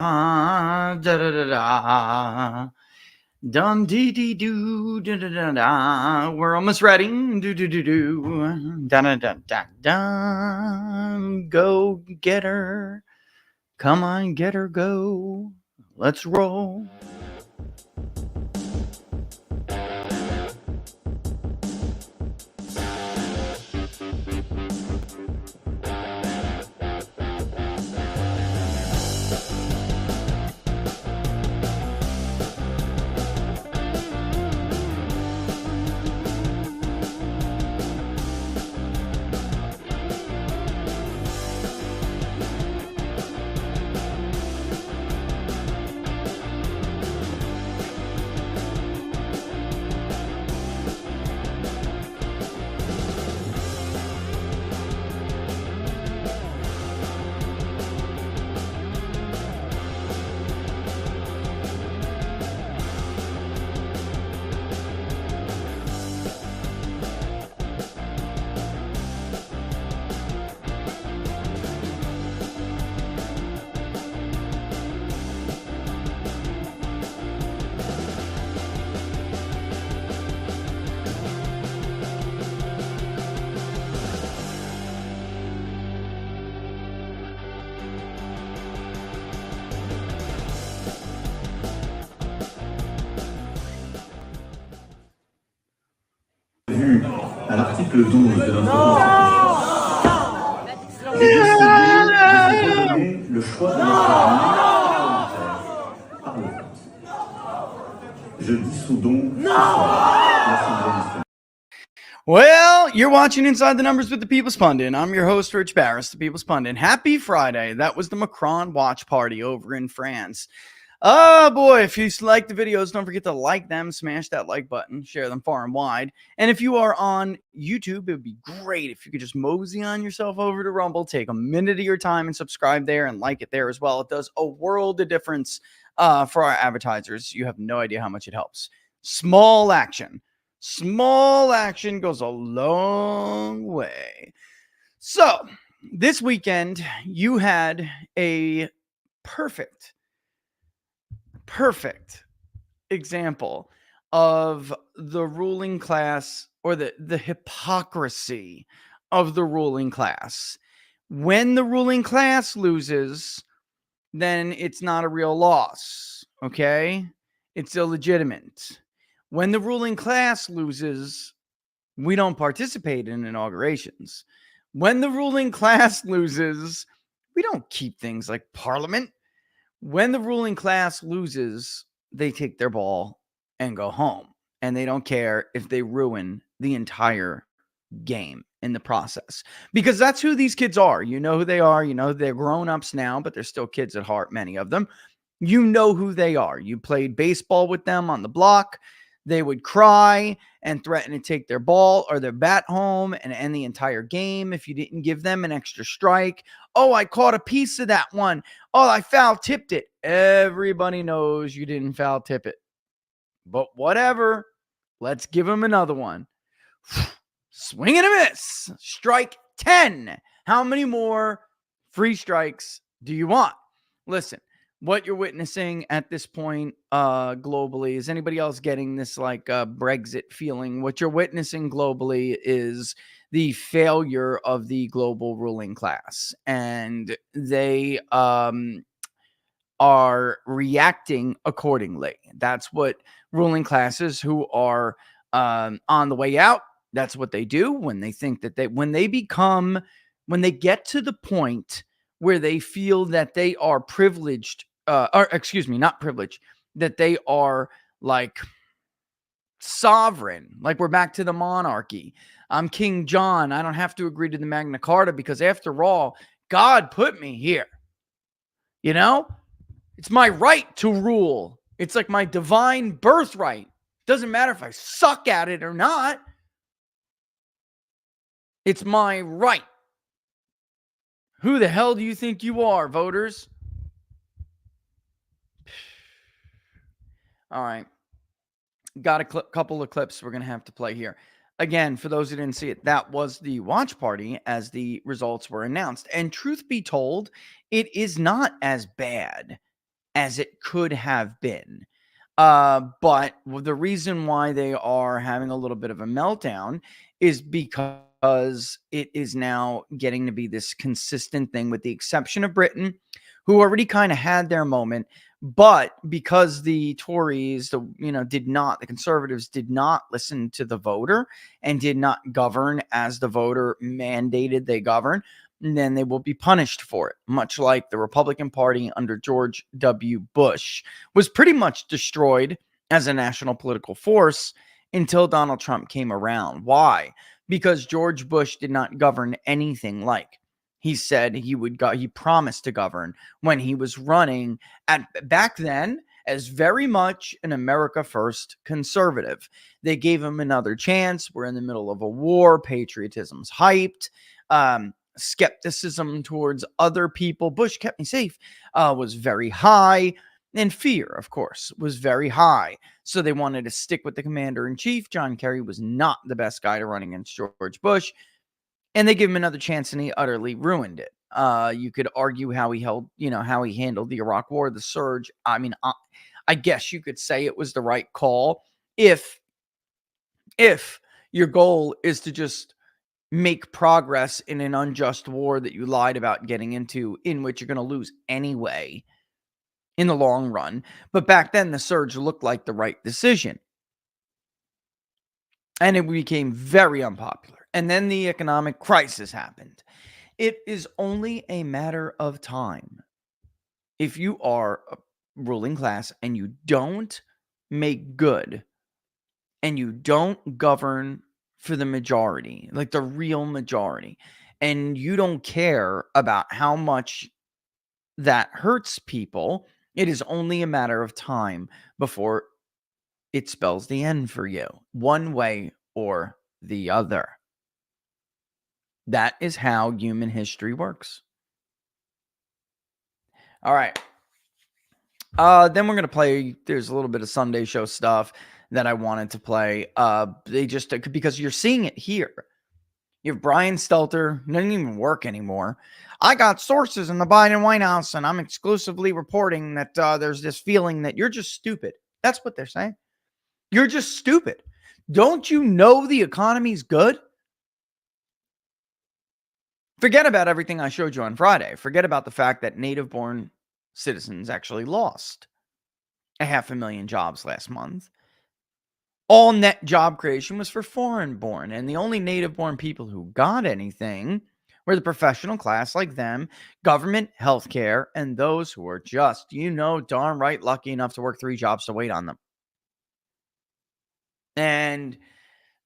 Da da da da. Dum dee dee doo da da da da. We're almost ready. Do do do do. Da da da da da. Go get her. Come on, get her. Go. Let's roll. À l'article 12 de notre Constitution, les décidés nous ont donné le choix de notre parlementaire par le vote. Je dissous donc ce soir l'Assemblée nationale. Well, you're watching Inside the Numbers with the People's Pundit. I'm your host, Rich Barris, the People's Pundit. Happy Friday. That was the Macron watch party over in France. Oh boy, if you like the videos, don't forget to like them, smash that like button, share them far and wide. And if you are on YouTube, it would be great if you could just mosey on yourself over to Rumble, take a minute of your time and subscribe there and like it there as well. It does a world of difference for our advertisers. You have no idea how much it helps. Small action goes a long way. So this weekend, you had a perfect example of the ruling class, or the hypocrisy of the ruling class. When the ruling class loses, then it's not a real loss, okay? It's illegitimate. When the ruling class loses, we don't participate in inaugurations. When the ruling class loses, we don't keep things like Parliament. When the ruling class loses, they take their ball and go home. And they don't care if they ruin the entire game in the process. Because that's who these kids are. You know who they are. You know they're grown-ups now, but they're still kids at heart, many of them. You know who they are. You played baseball with them on the block. They would cry and threaten to take their ball or their bat home and end the entire game if you didn't give them an extra strike. Oh, I caught a piece of that one. Oh, I foul tipped it. Everybody knows you didn't foul tip it. But whatever. Let's give them another one. Swing and a miss. Strike 10. How many more free strikes do you want? Listen. What you're witnessing at this point globally, is anybody else getting this like Brexit feeling? What you're witnessing globally is the failure of the global ruling class, and they are reacting accordingly. That's what ruling classes who are on the way out, that's what they do when they think that when they get to the point where they feel that they are privileged, not privileged, that they are like sovereign, like we're back to the monarchy. I'm King John. I don't have to agree to the Magna Carta because after all, God put me here. You know, it's my right to rule. It's like my divine birthright. Doesn't matter if I suck at it or not. It's my right. Who the hell do you think you are, voters? All right. Got a couple of clips we're going to have to play here. Again, for those who didn't see it, that was the watch party as the results were announced. And truth be told, it is not as bad as it could have been. But the reason why they are having a little bit of a meltdown is because it is now getting to be this consistent thing, with the exception of Britain, who already kind of had their moment. But because the Tories, the conservatives did not listen to the voter and did not govern as the voter mandated they govern, then they will be punished for it, much like the Republican Party under George W. Bush was pretty much destroyed as a national political force until Donald Trump came around. Why? Because George Bush did not govern anything like he said he would he promised to govern when he was running back then as very much an America First conservative. They gave him another chance. We're in the middle of a war. Patriotism's hyped. Skepticism towards other people. Bush kept me safe was very high. And fear, of course, was very high. So they wanted to stick with the commander-in-chief. John Kerry was not the best guy to run against George Bush. And they gave him another chance, and he utterly ruined it. You could argue how he handled the Iraq War, the surge. I mean, I guess you could say it was the right call if your goal is to just make progress in an unjust war that you lied about getting into, in which you're going to lose anyway in the long run. But back then, the surge looked like the right decision. And it became very unpopular. And then the economic crisis happened. It is only a matter of time. If you are a ruling class and you don't make good and you don't govern for the majority, like the real majority, and you don't care about how much that hurts people, it is only a matter of time before it spells the end for you, one way or the other. That is how human history works. All right. Then we're going to play. There's a little bit of Sunday show stuff that I wanted to play. They just, because you're seeing it here. You have Brian Stelter, doesn't even work anymore. I got sources in the Biden White House, and I'm exclusively reporting that there's this feeling that you're just stupid. That's what they're saying. You're just stupid. Don't you know the economy's good? Forget about everything I showed you on Friday. Forget about the fact that native-born citizens actually lost 500,000 jobs last month. All net job creation was for foreign-born, and the only native-born people who got anything were the professional class like them, government, healthcare, and those who are just, darn right lucky enough to work 3 jobs to wait on them. And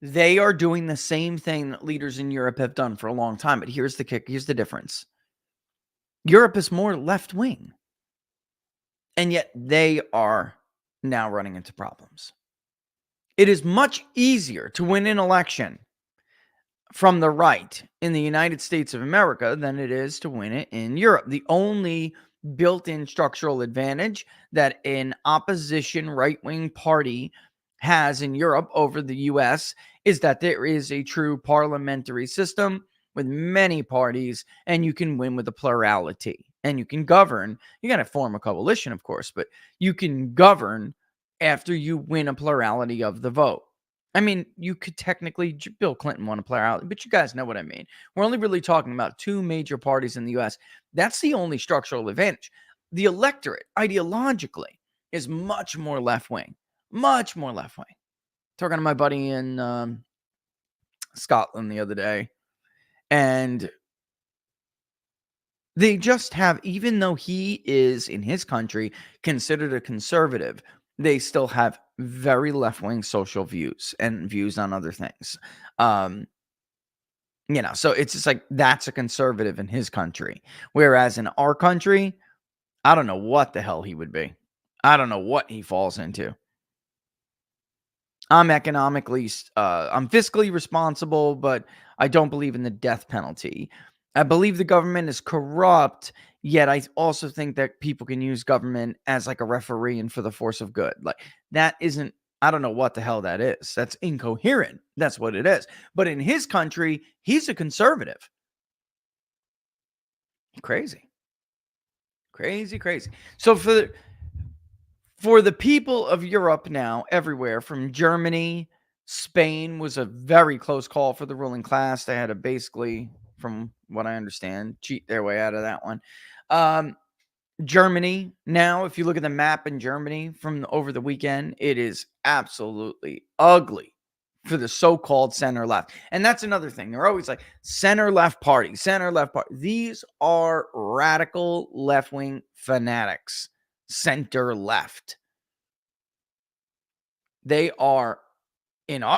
they are doing the same thing that leaders in Europe have done for a long time. But here's the kick. Here's the difference. Europe is more left-wing. And yet they are now running into problems. It is much easier to win an election from the right in the United States of America than it is to win it in Europe. The only built-in structural advantage that an opposition right-wing party has in Europe over the US is that there is a true parliamentary system with many parties, and you can win with a plurality, and you can govern. You got to form a coalition, of course, but you can govern after you win a plurality of the vote. I mean, you could technically, Bill Clinton won a plurality, but you guys know what I mean. We're only really talking about 2 major parties in the US. That's the only structural advantage. The electorate, ideologically, is much more left-wing. Much more left-wing. Talking to my buddy in Scotland the other day, and they just have, even though he is in his country considered a conservative, they still have very left-wing social views and views on other things. So it's just like, that's a conservative in his country. Whereas in our country, I don't know what the hell he would be. I don't know what he falls into. I'm fiscally responsible, but I don't believe in the death penalty. I believe the government is corrupt, yet I also think that people can use government as like a referee and for the force of good. Like, that isn't, I don't know what the hell that is. That's incoherent. That's what it is. But in his country, he's a conservative. Crazy. Crazy. So For the people of Europe now, everywhere from Germany, Spain was a very close call for the ruling class. They had to basically, from what I understand, cheat their way out of that one. Germany, now, if you look at the map in Germany from over the weekend, it is absolutely ugly for the so-called center left. And that's another thing. They're always like center left party, center left party. These are radical left-wing fanatics, center left. They are,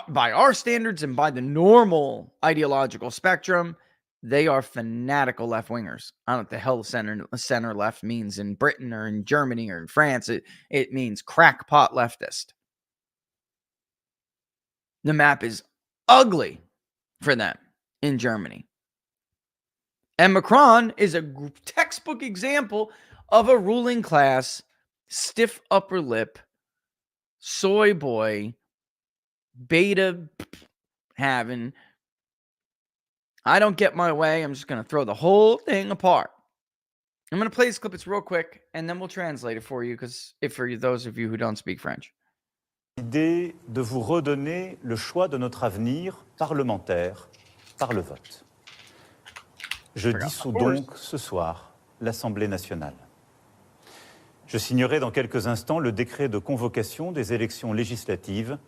by our standards and by the normal ideological spectrum, they are fanatical left-wingers. I don't know what the hell center left means in Britain or in Germany or in France. It means crackpot leftist. The map is ugly for them in Germany. And Macron is a textbook example of a ruling class, stiff upper lip, soy boy, beta having, I don't get my way, I'm just going to throw the whole thing apart. I'm going to play this clip. It's real quick, and then we'll translate it for you, because for those of you who don't speak French. L'idée de vous redonner le choix de notre avenir parlementaire par le vote. Je dissous donc ce soir l'Assemblée nationale. Je signerai dans quelques instants le décret de convocation des élections législatives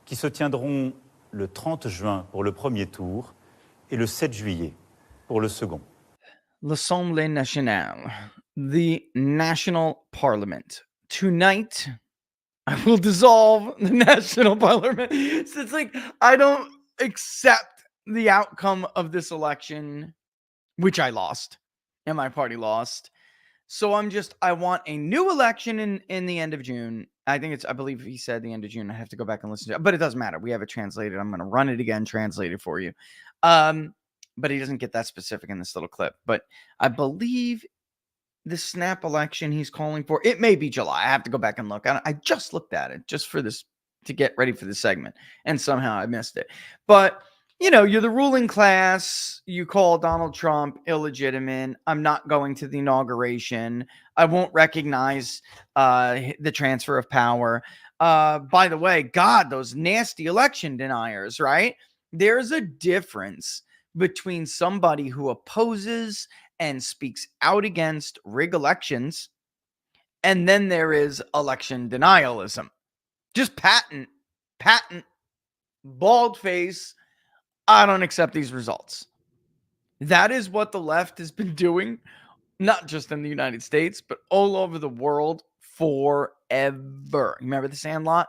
qui se tiendront le 30 juin pour le premier tour et le 7 juillet pour le second. L'Assemblée nationale, the national parliament. Tonight, I will dissolve the national parliament. So it's like, I don't accept the outcome of this election, which I lost, and my party lost. So I want a new election in the end of June. I believe he said the end of June. I have to go back and listen to it, but it doesn't matter. We have it translated. I'm going to run it again, translate it for you. But he doesn't get that specific in this little clip. But I believe the snap election he's calling for, it may be July. I have to go back and look. I just looked at it just for this, to get ready for this segment, and somehow I missed it. But you're the ruling class. You call Donald Trump illegitimate. I'm not going to the inauguration. I won't recognize the transfer of power. By the way, God, those nasty election deniers, right? There's a difference between somebody who opposes and speaks out against rigged elections, and then there is election denialism. Just patent, bald face, I don't accept these results. That is what the left has been doing, not just in the United States, but all over the world forever. Remember the Sandlot?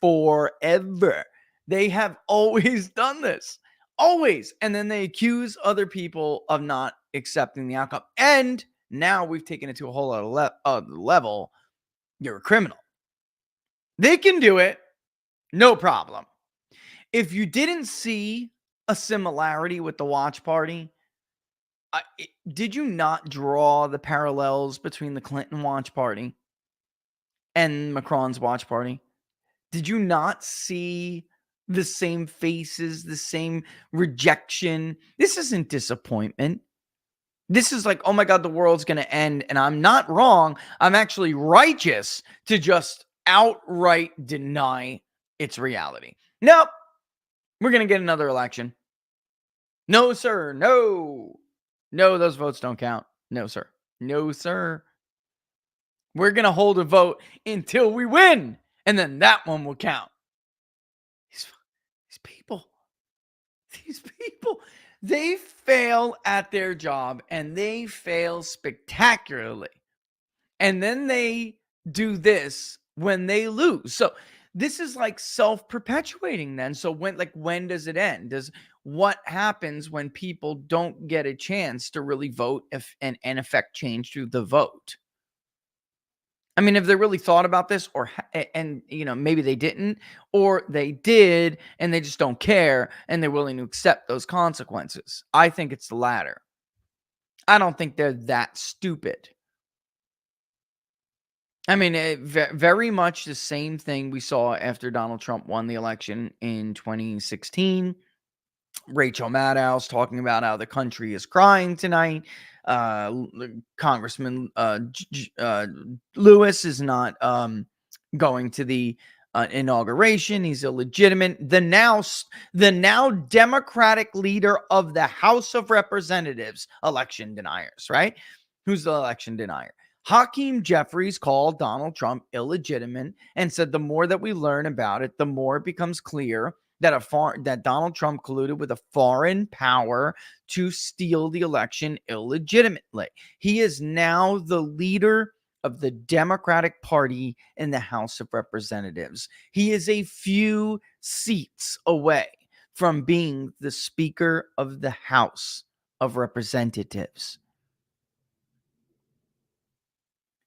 Forever. They have always done this. Always. And then they accuse other people of not accepting the outcome. And now we've taken it to a whole other level. You're a criminal. They can do it. No problem. If you didn't see a similarity with the Watch Party, did you not draw the parallels between the Clinton Watch Party and Macron's Watch Party? Did you not see the same faces, the same rejection? This isn't disappointment. This is like, oh my God, the world's going to end. And I'm not wrong. I'm actually righteous to just outright deny its reality. Nope. We're going to get another election. No, sir. No. No, those votes don't count. No, sir. No, sir. We're going to hold a vote until we win. And then that one will count. These people, they fail at their job, and they fail spectacularly. And then they do this when they lose. So this is like self-perpetuating then. So when does it end? What happens when people don't get a chance to really vote and affect change through the vote? I mean, have they really thought about this, maybe they didn't, or they did and they just don't care and they're willing to accept those consequences? I think it's the latter. I don't think they're that stupid. I mean, very much the same thing we saw after Donald Trump won the election in 2016. Rachel Maddow's talking about how the country is crying tonight. Congressman Lewis is not going to the inauguration. He's illegitimate. The now Democratic leader of the House of Representatives, election deniers, right? Who's the election denier? Hakeem Jeffries called Donald Trump illegitimate and said the more that we learn about it, the more it becomes clear that Donald Trump colluded with a foreign power to steal the election illegitimately. He is now the leader of the Democratic Party in the House of Representatives. He is a few seats away from being the Speaker of the House of Representatives.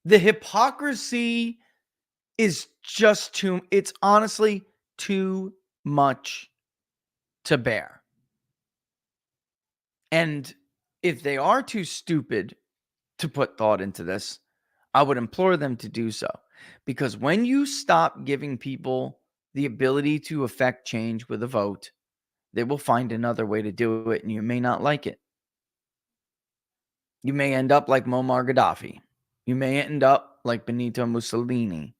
The hypocrisy is it's honestly too much to bear. And if they are too stupid to put thought into this, I would implore them to do so. Because when you stop giving people the ability to affect change with a vote, they will find another way to do it, and you may not like it. You may end up like Muammar Gaddafi. You may end up like Benito Mussolini.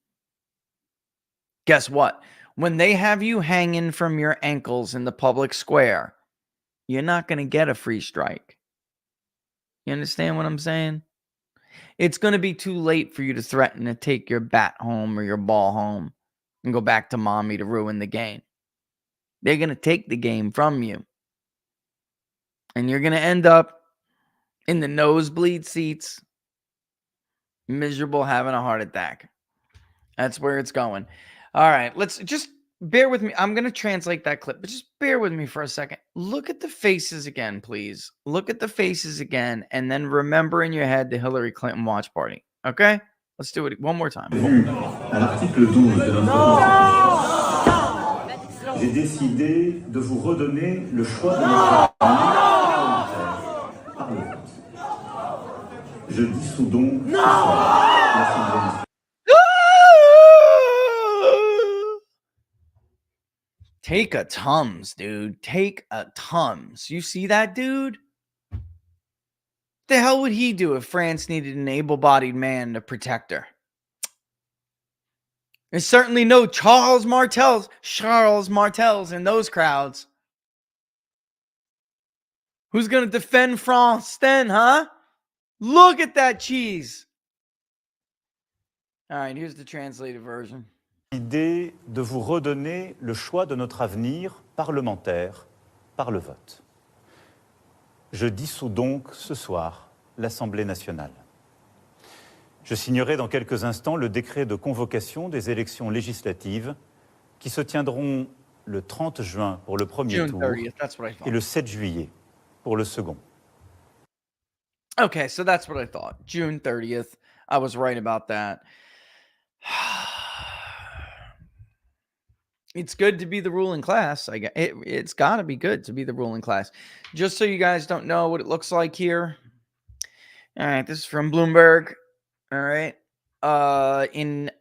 Guess what? When they have you hanging from your ankles in the public square, you're not going to get a free strike. You understand what I'm saying? It's going to be too late for you to threaten to take your bat home or your ball home and go back to mommy to ruin the game. They're going to take the game from you. And you're going to end up in the nosebleed seats, miserable, having a heart attack. That's where it's going. All right, let's just bear with me. I'm going to translate that clip, but just bear with me for a second. Look at the faces again, please. Look at the faces again, and then remember in your head the Hillary Clinton watch party. Okay? Let's do it one more time. À l'article 12 de notre Constitution, j'ai décidé de vous redonner le choix de notre parlementaire par le vote. Je dissous donc ce soir l'Assemblée nationale. Take a Tums, dude. Take a Tums. You see that, dude? The hell would he do if France needed an able-bodied man to protect her? There's certainly no Charles Martels in those crowds. Who's going to defend France then, huh? Look at that cheese. All right, here's the translated version. L'idée de vous redonner le choix de notre avenir parlementaire par le vote. Je dissous donc ce soir l'Assemblée nationale. Je signerai dans quelques instants le décret de convocation des élections législatives qui se tiendront le 30 juin pour le premier tour et le 7 juillet pour le second. Okay, so that's what I thought. June 30th. I was right about that. It's good to be the ruling class. It's got to be good to be the ruling class. Just so you guys don't know what it looks like here. All right, this is from Bloomberg. All right.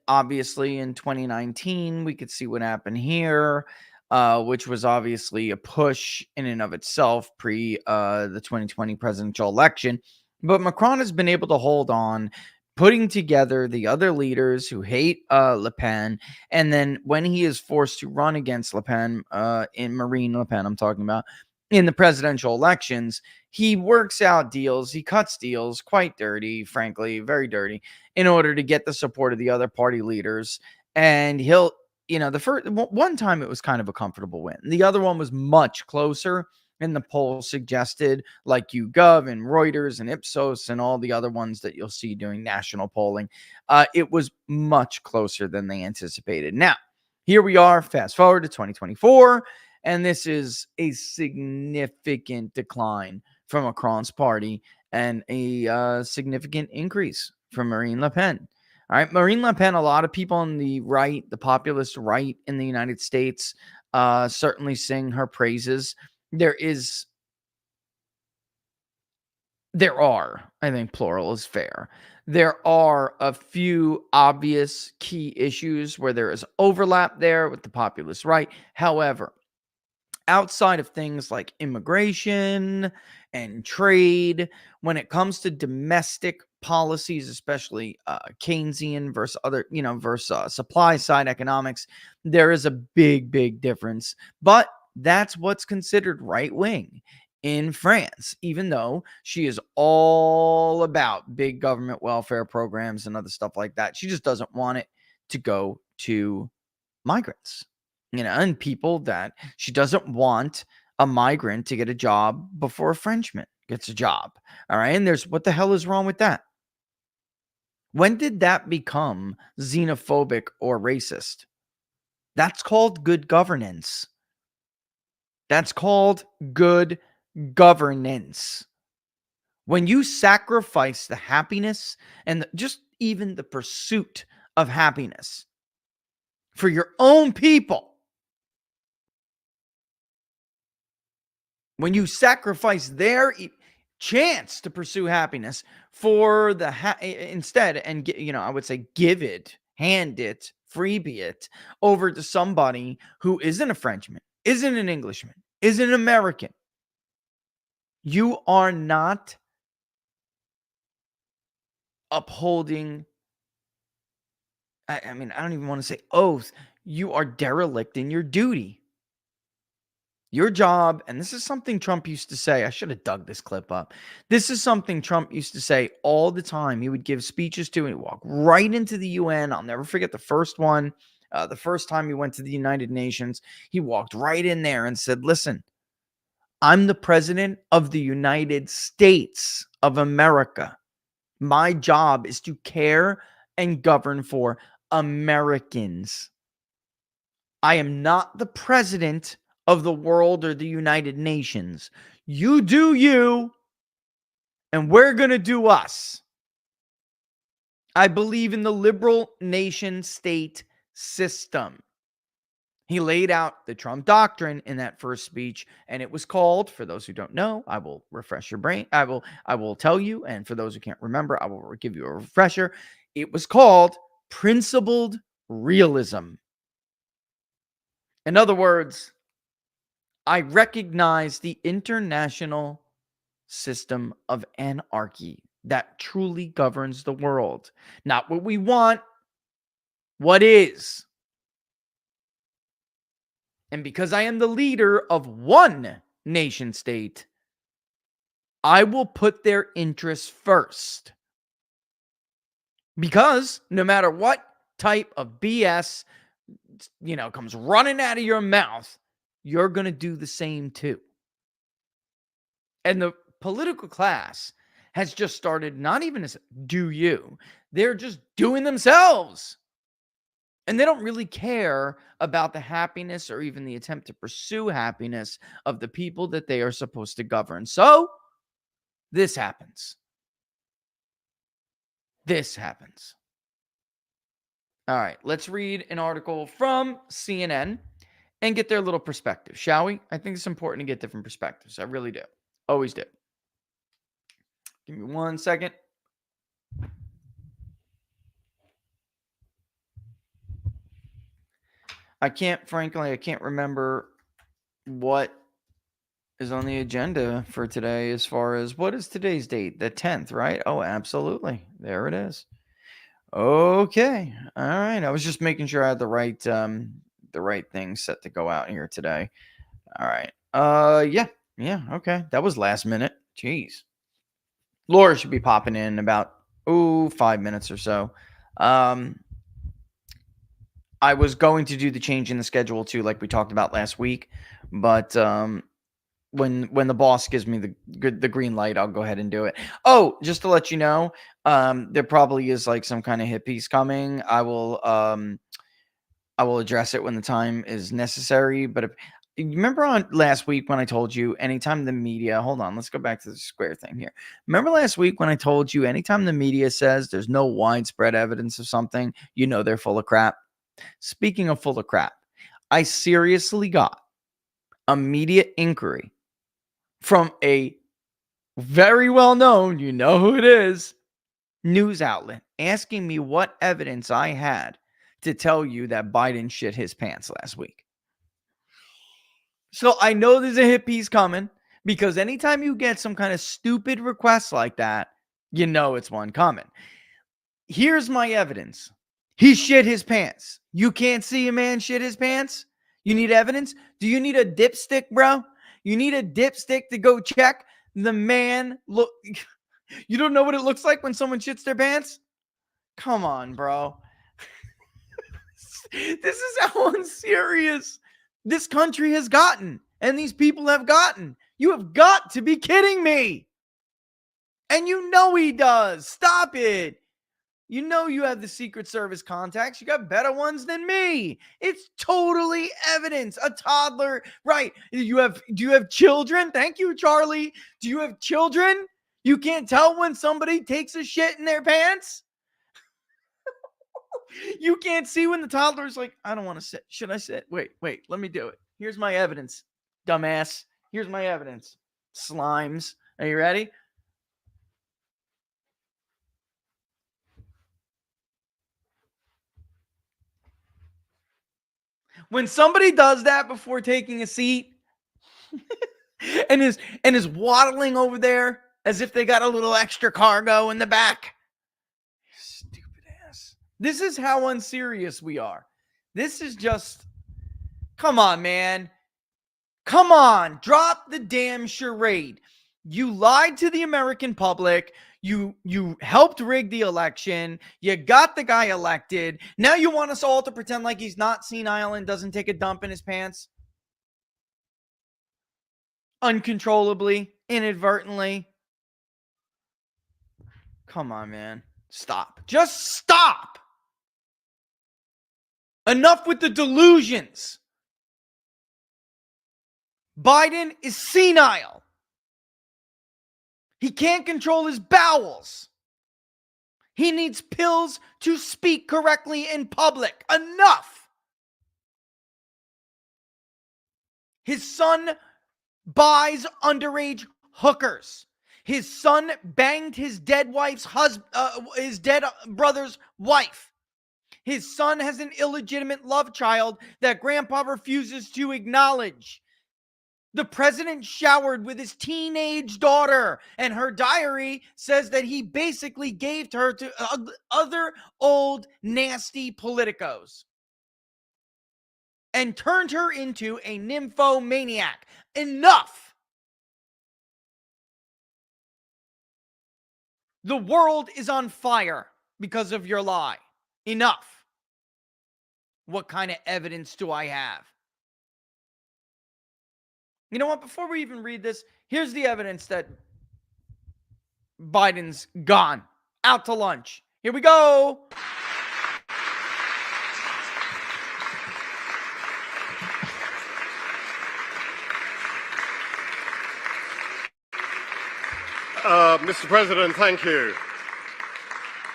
Obviously in 2019, we could see what happened here, which was obviously a push in and of itself pre the 2020 presidential election. But Macron has been able to hold on, putting together the other leaders who hate Le Pen. And then when he is forced to run against Le Pen, Marine Le Pen, I'm talking about, in the presidential elections, he works out deals. He cuts deals, quite dirty, frankly, very dirty, in order to get the support of the other party leaders. And he'll, the first one time it was kind of a comfortable win. The other one was much closer. And the poll suggested, like YouGov and Reuters and Ipsos and all the other ones that you'll see doing national polling, it was much closer than they anticipated. Now, here we are, fast forward to 2024, and this is a significant decline from Macron's party and a significant increase from Marine Le Pen. All right, Marine Le Pen, a lot of people on the right, the populist right in the United States, certainly sing her praises. There are, I think plural is fair. There are a few obvious key issues where there is overlap there with the populist right. However, outside of things like immigration and trade, when it comes to domestic policies, especially Keynesian versus other, versus supply side economics, there is a big difference. But that's what's considered right wing in France, even though she is all about big government welfare programs and other stuff like that. She just doesn't want it to go to migrants, and people that she doesn't want a migrant to get a job before a Frenchman gets a job. All right. And what the hell is wrong with that? When did that become xenophobic or racist? That's called good governance. That's called good governance. When you sacrifice the happiness and just even the pursuit of happiness for your own people, when you sacrifice their chance to pursue happiness for the instead, and I would say give it, hand it, freebie it over to somebody who isn't a Frenchman, isn't an Englishman, isn't an American, you are not upholding. I don't even want to say oath. You are derelict in your duty. Your job, and this is something Trump used to say. I should have dug this clip up. This is something Trump used to say all the time. He would give speeches to, and he'd walk right into the UN. I'll never forget the first one. The first time he went to the United Nations, he walked right in there and said, listen, I'm the president of the United States of America. My job is to care and govern for Americans. I am not the president of the world or the United Nations. You do you, and we're going to do us. I believe in the liberal nation state system. He laid out the Trump doctrine in that first speech, and it was called, for those who don't know, I will refresh your brain. I will tell you, and for those who can't remember, I will give you a refresher. It was called principled realism. In other words, I recognize the international system of anarchy that truly governs the world. Not what we want, what is. And because I am the leader of one nation state, I will put their interests first. Because no matter what type of BS, comes running out of your mouth, you're going to do the same too. And the political class has just started not even to do you. They're just doing themselves. And they don't really care about the happiness or even the attempt to pursue happiness of the people that they are supposed to govern. So this happens. This happens. All right, let's read an article from CNN and get their little perspective, shall we? I think it's important to get different perspectives. I really do. Always do. Give me 1 second. I can't remember what is on the agenda for today as far as what is today's date? The 10th, right? Oh, absolutely. There it is. Okay. All right. I was just making sure I had the right thing set to go out here today. All right. Yeah. Okay. That was last minute. Jeez. Laura should be popping in about 5 minutes or so. I was going to do the change in the schedule too, like we talked about last week, but when the boss gives me the green light, I'll go ahead and do it. Oh, just to let you know, there probably is like some kind of hit piece coming. I will address it when the time is necessary. But if you remember on last week when I told you anytime the media, hold on, let's go back to the square thing here. Remember last week when I told you anytime the media says there's no widespread evidence of something, they're full of crap. Speaking of full of crap, I seriously got a media inquiry from a very well-known, you know who it is, news outlet asking me what evidence I had to tell you that Biden shit his pants last week. So I know there's a hit piece coming, because anytime you get some kind of stupid request like that, you know it's one coming. Here's my evidence. He shit his pants. You can't see a man shit his pants? You need evidence? Do you need a dipstick, bro? You need a dipstick to go check the man look. You don't know what it looks like when someone shits their pants? Come on, bro. This is how unserious this country has gotten, and these people have gotten. You have got to be kidding me. And you know he does. Stop it. You know you have the Secret Service contacts. You got better ones than me. It's totally evidence. A toddler, right? Do you have children? Thank you, Charlie. Do you have children? You can't tell when somebody takes a shit in their pants? You can't see when the toddler's like, I don't want to sit. Should I sit? Wait, let me do it. Here's my evidence, dumbass. Here's my evidence. Slimes. Are you ready? When somebody does that before taking a seat and is waddling over there as if they got a little extra cargo in the back. Stupid ass. This is how unserious we are. This is just, come on, man. Come on, drop the damn charade. You lied to the American public. You helped rig the election. You got the guy elected. Now you want us all to pretend like he's not senile and doesn't take a dump in his pants? Uncontrollably, inadvertently. Come on, man. Stop. Just stop. Enough with the delusions. Biden is senile. He can't control his bowels. He needs pills to speak correctly in public. Enough. His son buys underage hookers. His son banged his dead his dead brother's wife. His son has an illegitimate love child that grandpa refuses to acknowledge. The president showered with his teenage daughter, and her diary says that he basically gave her to other old nasty politicos and turned her into a nymphomaniac. Enough. The world is on fire because of your lie. Enough. What kind of evidence do I have? You know what? Before we even read this, here's the evidence that Biden's gone. Out to lunch. Here we go. Mr. President, thank you.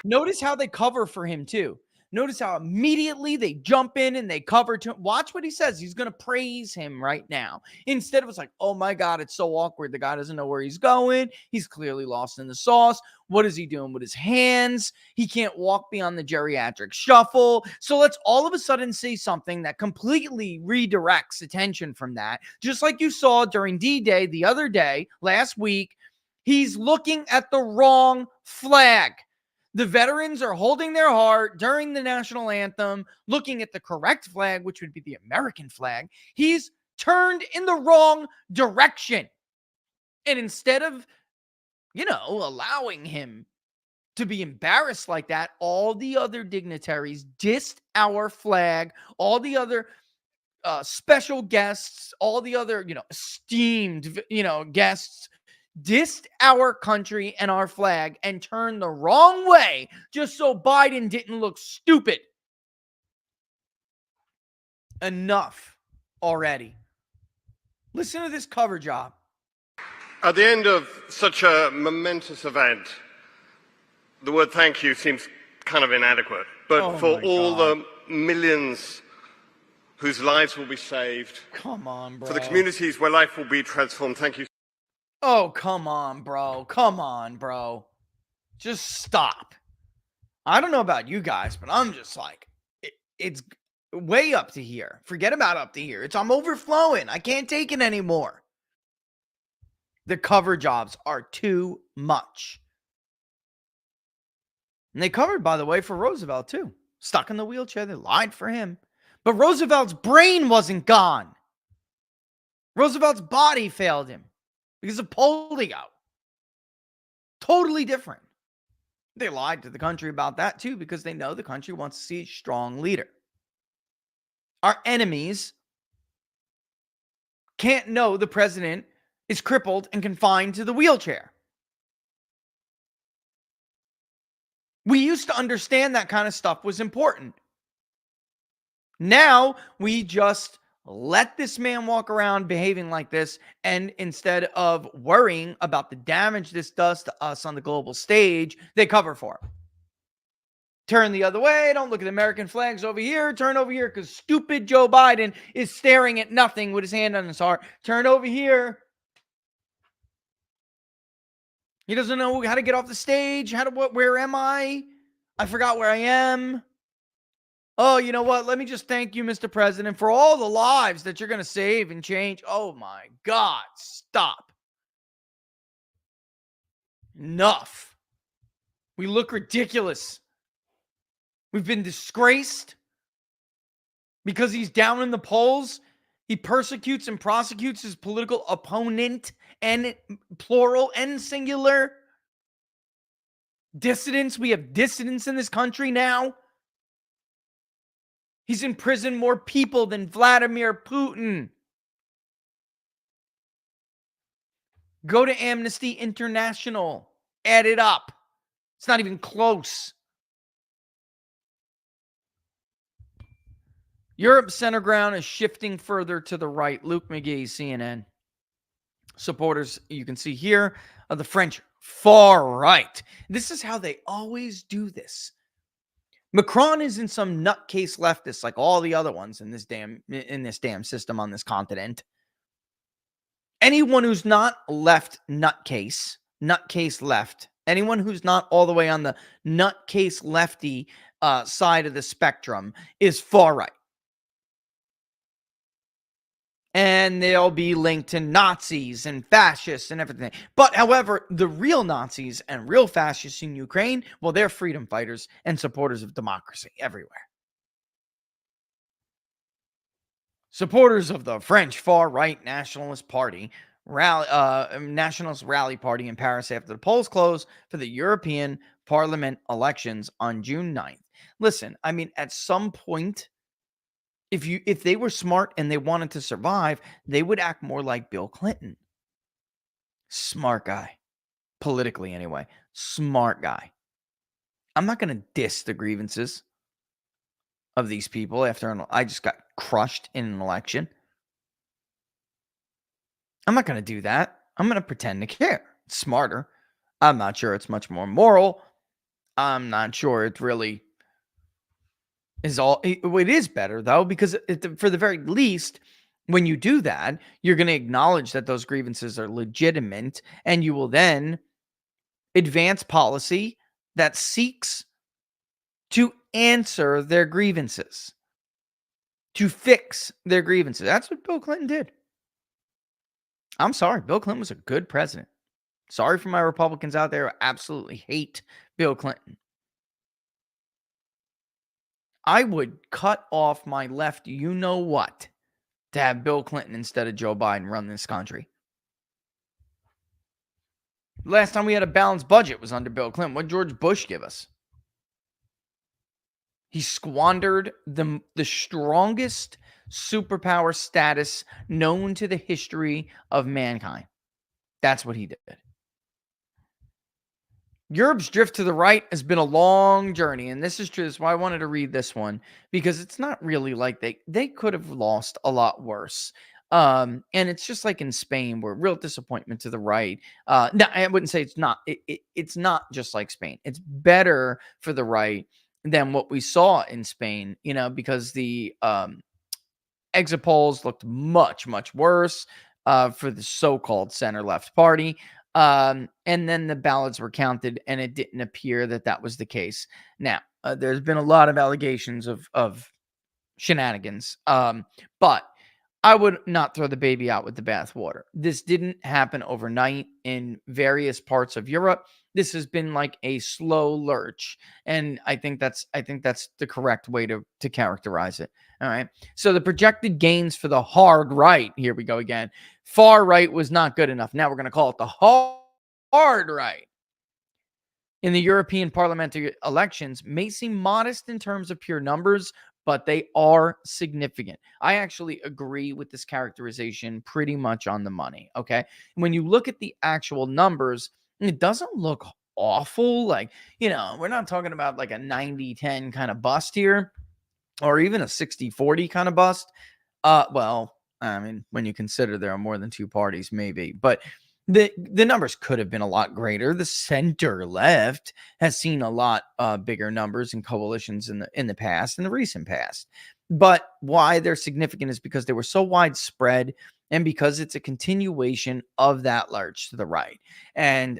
Notice how they cover for him, too. Notice how immediately they jump in and they cover to him. Watch what he says. He's going to praise him right now. Instead of it's like, oh my God, it's so awkward. The guy doesn't know where he's going. He's clearly lost in the sauce. What is he doing with his hands? He can't walk beyond the geriatric shuffle. So let's all of a sudden say something that completely redirects attention from that. Just like you saw during D-Day the other day, last week, he's looking at the wrong flag. The veterans are holding their heart during the national anthem, looking at the correct flag, which would be the American flag. He's turned in the wrong direction. And instead of, allowing him to be embarrassed like that, all the other dignitaries dissed our flag, all the other special guests, all the other, esteemed, guests dissed our country and our flag and turned the wrong way just so Biden didn't look stupid. Enough already. Listen to this cover job. At the end of such a momentous event, the word thank you seems kind of inadequate. But for all the millions whose lives will be saved, come on, bro. For the communities where life will be transformed, thank you. Oh, come on, bro. Come on, bro. Just stop. I don't know about you guys, but I'm just like, it's way up to here. Forget about up to here. I'm overflowing. I can't take it anymore. The cover jobs are too much. And they covered, by the way, for Roosevelt, too. Stuck in the wheelchair. They lied for him. But Roosevelt's brain wasn't gone. Roosevelt's body failed him because of polio. Totally different. They lied to the country about that, too, because they know the country wants to see a strong leader. Our enemies can't know the president is crippled and confined to the wheelchair. We used to understand that kind of stuff was important. Now we just let this man walk around behaving like this, and instead of worrying about the damage this does to us on the global stage, they cover for him. Turn the other way. Don't look at the American flags over here. Turn over here because stupid Joe Biden is staring at nothing with his hand on his heart. Turn over here. He doesn't know how to get off the stage. Where am I? I forgot where I am. Oh, you know what? Let me just thank you, Mr. President, for all the lives that you're going to save and change. Oh my God, stop. Enough. We look ridiculous. We've been disgraced because he's down in the polls. He persecutes and prosecutes his political opponent, and plural and singular. Dissidents. We have dissidents in this country now. He's imprisoned more people than Vladimir Putin. Go to Amnesty International. Add it up. It's not even close. Europe's center ground is shifting further to the right. Luke McGee, CNN. Supporters, you can see here, of the French far right. This is how they always do this. Macron isn't some nutcase leftist like all the other ones in this damn system on this continent. Anyone who's not left nutcase left, anyone who's not all the way on the nutcase lefty side of the spectrum is far right. And they'll be linked to Nazis and fascists and everything. But, however, the real Nazis and real fascists in Ukraine, well, they're freedom fighters and supporters of democracy everywhere. Supporters of the French far-right Nationalist Party, Nationalist Rally Party in Paris after the polls close for the European Parliament elections on June 9th. Listen, I mean, at some point, if they were smart and they wanted to survive, they would act more like Bill Clinton. Smart guy. Politically, anyway. Smart guy. I'm not going to diss the grievances of these people after I just got crushed in an election. I'm not going to do that. I'm going to pretend to care. It's smarter. I'm not sure it's much more moral. I'm not sure it's really... It is better, though, because for the very least, when you do that, you're going to acknowledge that those grievances are legitimate, and you will then advance policy that seeks to answer their grievances, to fix their grievances. That's what Bill Clinton did. I'm sorry. Bill Clinton was a good president. Sorry for my Republicans out there who absolutely hate Bill Clinton. I would cut off my left you-know-what to have Bill Clinton instead of Joe Biden run this country. Last time we had a balanced budget was under Bill Clinton. What did George Bush give us? He squandered the strongest superpower status known to the history of mankind. That's what he did. Europe's drift to the right has been a long journey, and this is true. That's why I wanted to read this one, because it's not really like they could have lost a lot worse. And it's just like in Spain, where real disappointment to the right. No, I wouldn't say it's not. It's not just like Spain. It's better for the right than what we saw in Spain, because the exit polls looked much, much worse for the so-called center-left party. And then the ballots were counted, and it didn't appear that was the case. Now, there's been a lot of allegations of shenanigans. But I would not throw the baby out with the bathwater. This didn't happen overnight in various parts of Europe. This has been like a slow lurch, and I think that's the correct way to characterize it. All right. So the projected gains for the hard right, here we go again. Far right was not good enough. Now we're going to call it the hard right. In the European parliamentary elections may seem modest in terms of pure numbers, but they are significant. I actually agree with this characterization pretty much on the money. Okay. When you look at the actual numbers, it doesn't look awful. Like, we're not talking about like a 90-10 kind of bust here, or even a 60-40 kind of bust. Well, I mean, when you consider there are more than two parties, maybe, but the numbers could have been a lot greater. The center left has seen a lot bigger numbers and coalitions in the past, in the recent past. But why they're significant is because they were so widespread, and because it's a continuation of that lurch to the right. And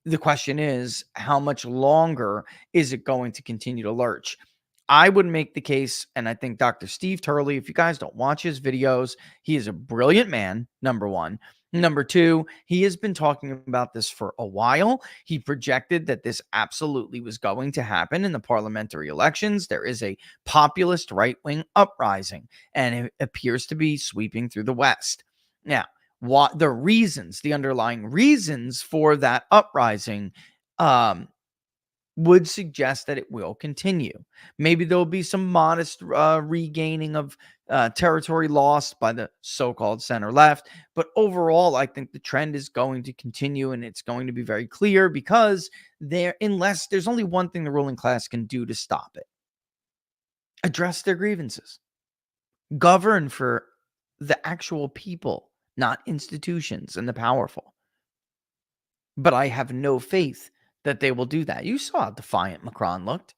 the question is, how much longer is it going to continue to lurch? I would make the case, and I think Dr. Steve Turley, if you guys don't watch his videos, he is a brilliant man, number one. Number two, he has been talking about this for a while. He projected that this absolutely was going to happen in the parliamentary elections. There is a populist right-wing uprising, and it appears to be sweeping through the West. Now, what the underlying reasons for that uprising would suggest that it will continue. Maybe there'll be some modest regaining of territory lost by the so-called center left. But overall, I think the trend is going to continue, and it's going to be very clear, because unless there's only one thing the ruling class can do to stop it: address their grievances, govern for the actual people, not institutions and the powerful. But I have no faith that they will do that. You saw how defiant Macron looked.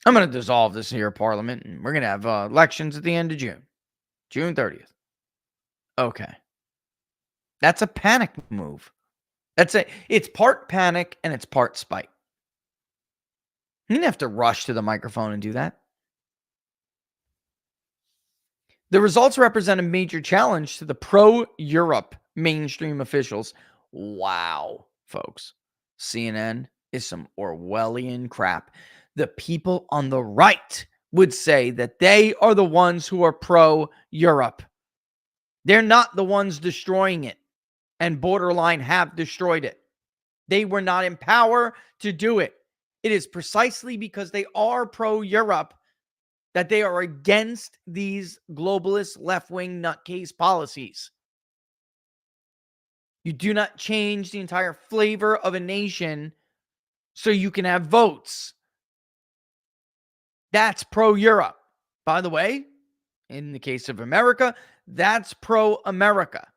I'm going to dissolve this here parliament, and we're going to have elections at the end of June 30th. Okay. That's a panic move. It's part panic and it's part spite. You didn't have to rush to the microphone and do that. The results represent a major challenge to the pro-Europe mainstream officials. Wow, folks. CNN is some Orwellian crap. The people on the right would say that they are the ones who are pro-Europe. They're not the ones destroying it, and borderline have destroyed it. They were not in power to do it. It is precisely because they are pro-Europe that they are against these globalist left-wing nutcase policies. You do not change the entire flavor of a nation so you can have votes. That's pro-Europe. By the way, in the case of America, that's pro-America.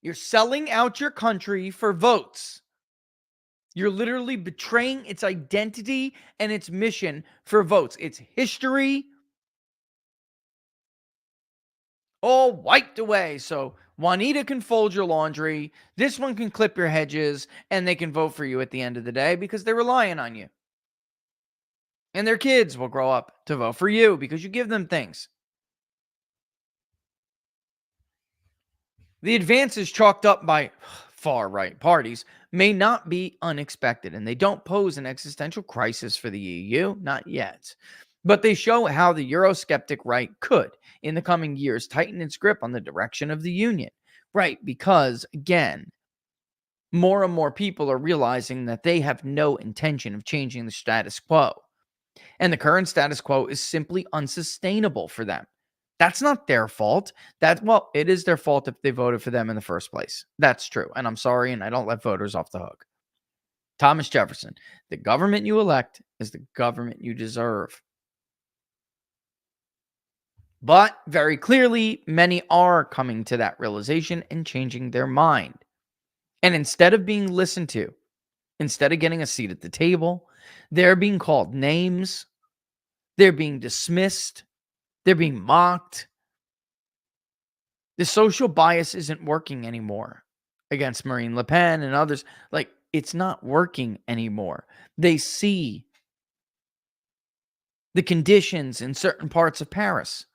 You're selling out your country for votes. You're literally betraying its identity and its mission for votes. Its history all wiped away. So Juanita can fold your laundry, this one can clip your hedges, and they can vote for you at the end of the day because they're relying on you. And their kids will grow up to vote for you because you give them things. The advances chalked up by far-right parties may not be unexpected, and they don't pose an existential crisis for the EU, not yet. But they show how the Eurosceptic right could, in the coming years, tighten its grip on the direction of the Union. Right, because, again, more and more people are realizing that they have no intention of changing the status quo. And the current status quo is simply unsustainable for them. That's not their fault. It is their fault if they voted for them in the first place. That's true. And I'm sorry, and I don't let voters off the hook. Thomas Jefferson, the government you elect is the government you deserve. But very clearly, many are coming to that realization and changing their mind. And instead of being listened to, instead of getting a seat at the table, they're being called names. They're being dismissed. They're being mocked. The social bias isn't working anymore against Marine Le Pen and others. Like, it's not working anymore. They see the conditions in certain parts of Paris.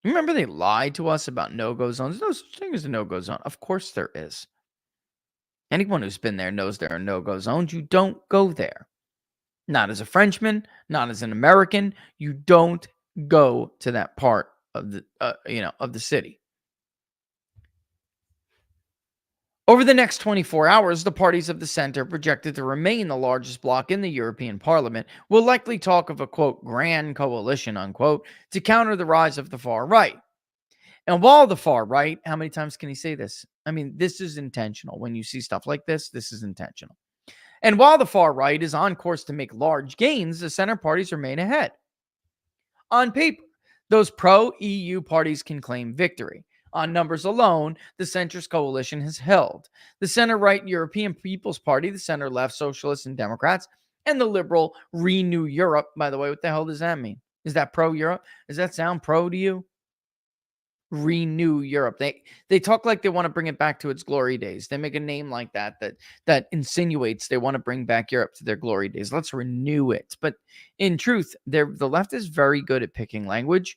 Remember they lied to us about no-go zones? There's no such thing as a no-go zone. Of course there is. Anyone who's been there knows there are no-go zones. You don't go there. Not as a Frenchman, not as an American. You don't go to that part of the of the city. Over the next 24 hours, the parties of the center, projected to remain the largest bloc in the European Parliament, will likely talk of a, quote, grand coalition, unquote, to counter the rise of the far right. And while the far right, how many times can he say this? I mean, this is intentional. When you see stuff like this is intentional. And while the far right is on course to make large gains, the center parties remain ahead. On paper, those pro-EU parties can claim victory. On numbers alone, the centrist coalition has held. The center-right European People's Party, the center-left Socialists and Democrats, and the liberal Renew Europe. By the way, what the hell does that mean? Is that pro-Europe? Does that sound pro to you? Renew Europe. They talk like they want to bring it back to its glory days. They make a name like that insinuates they want to bring back Europe to their glory days. Let's renew it. But in truth, the left is very good at picking language.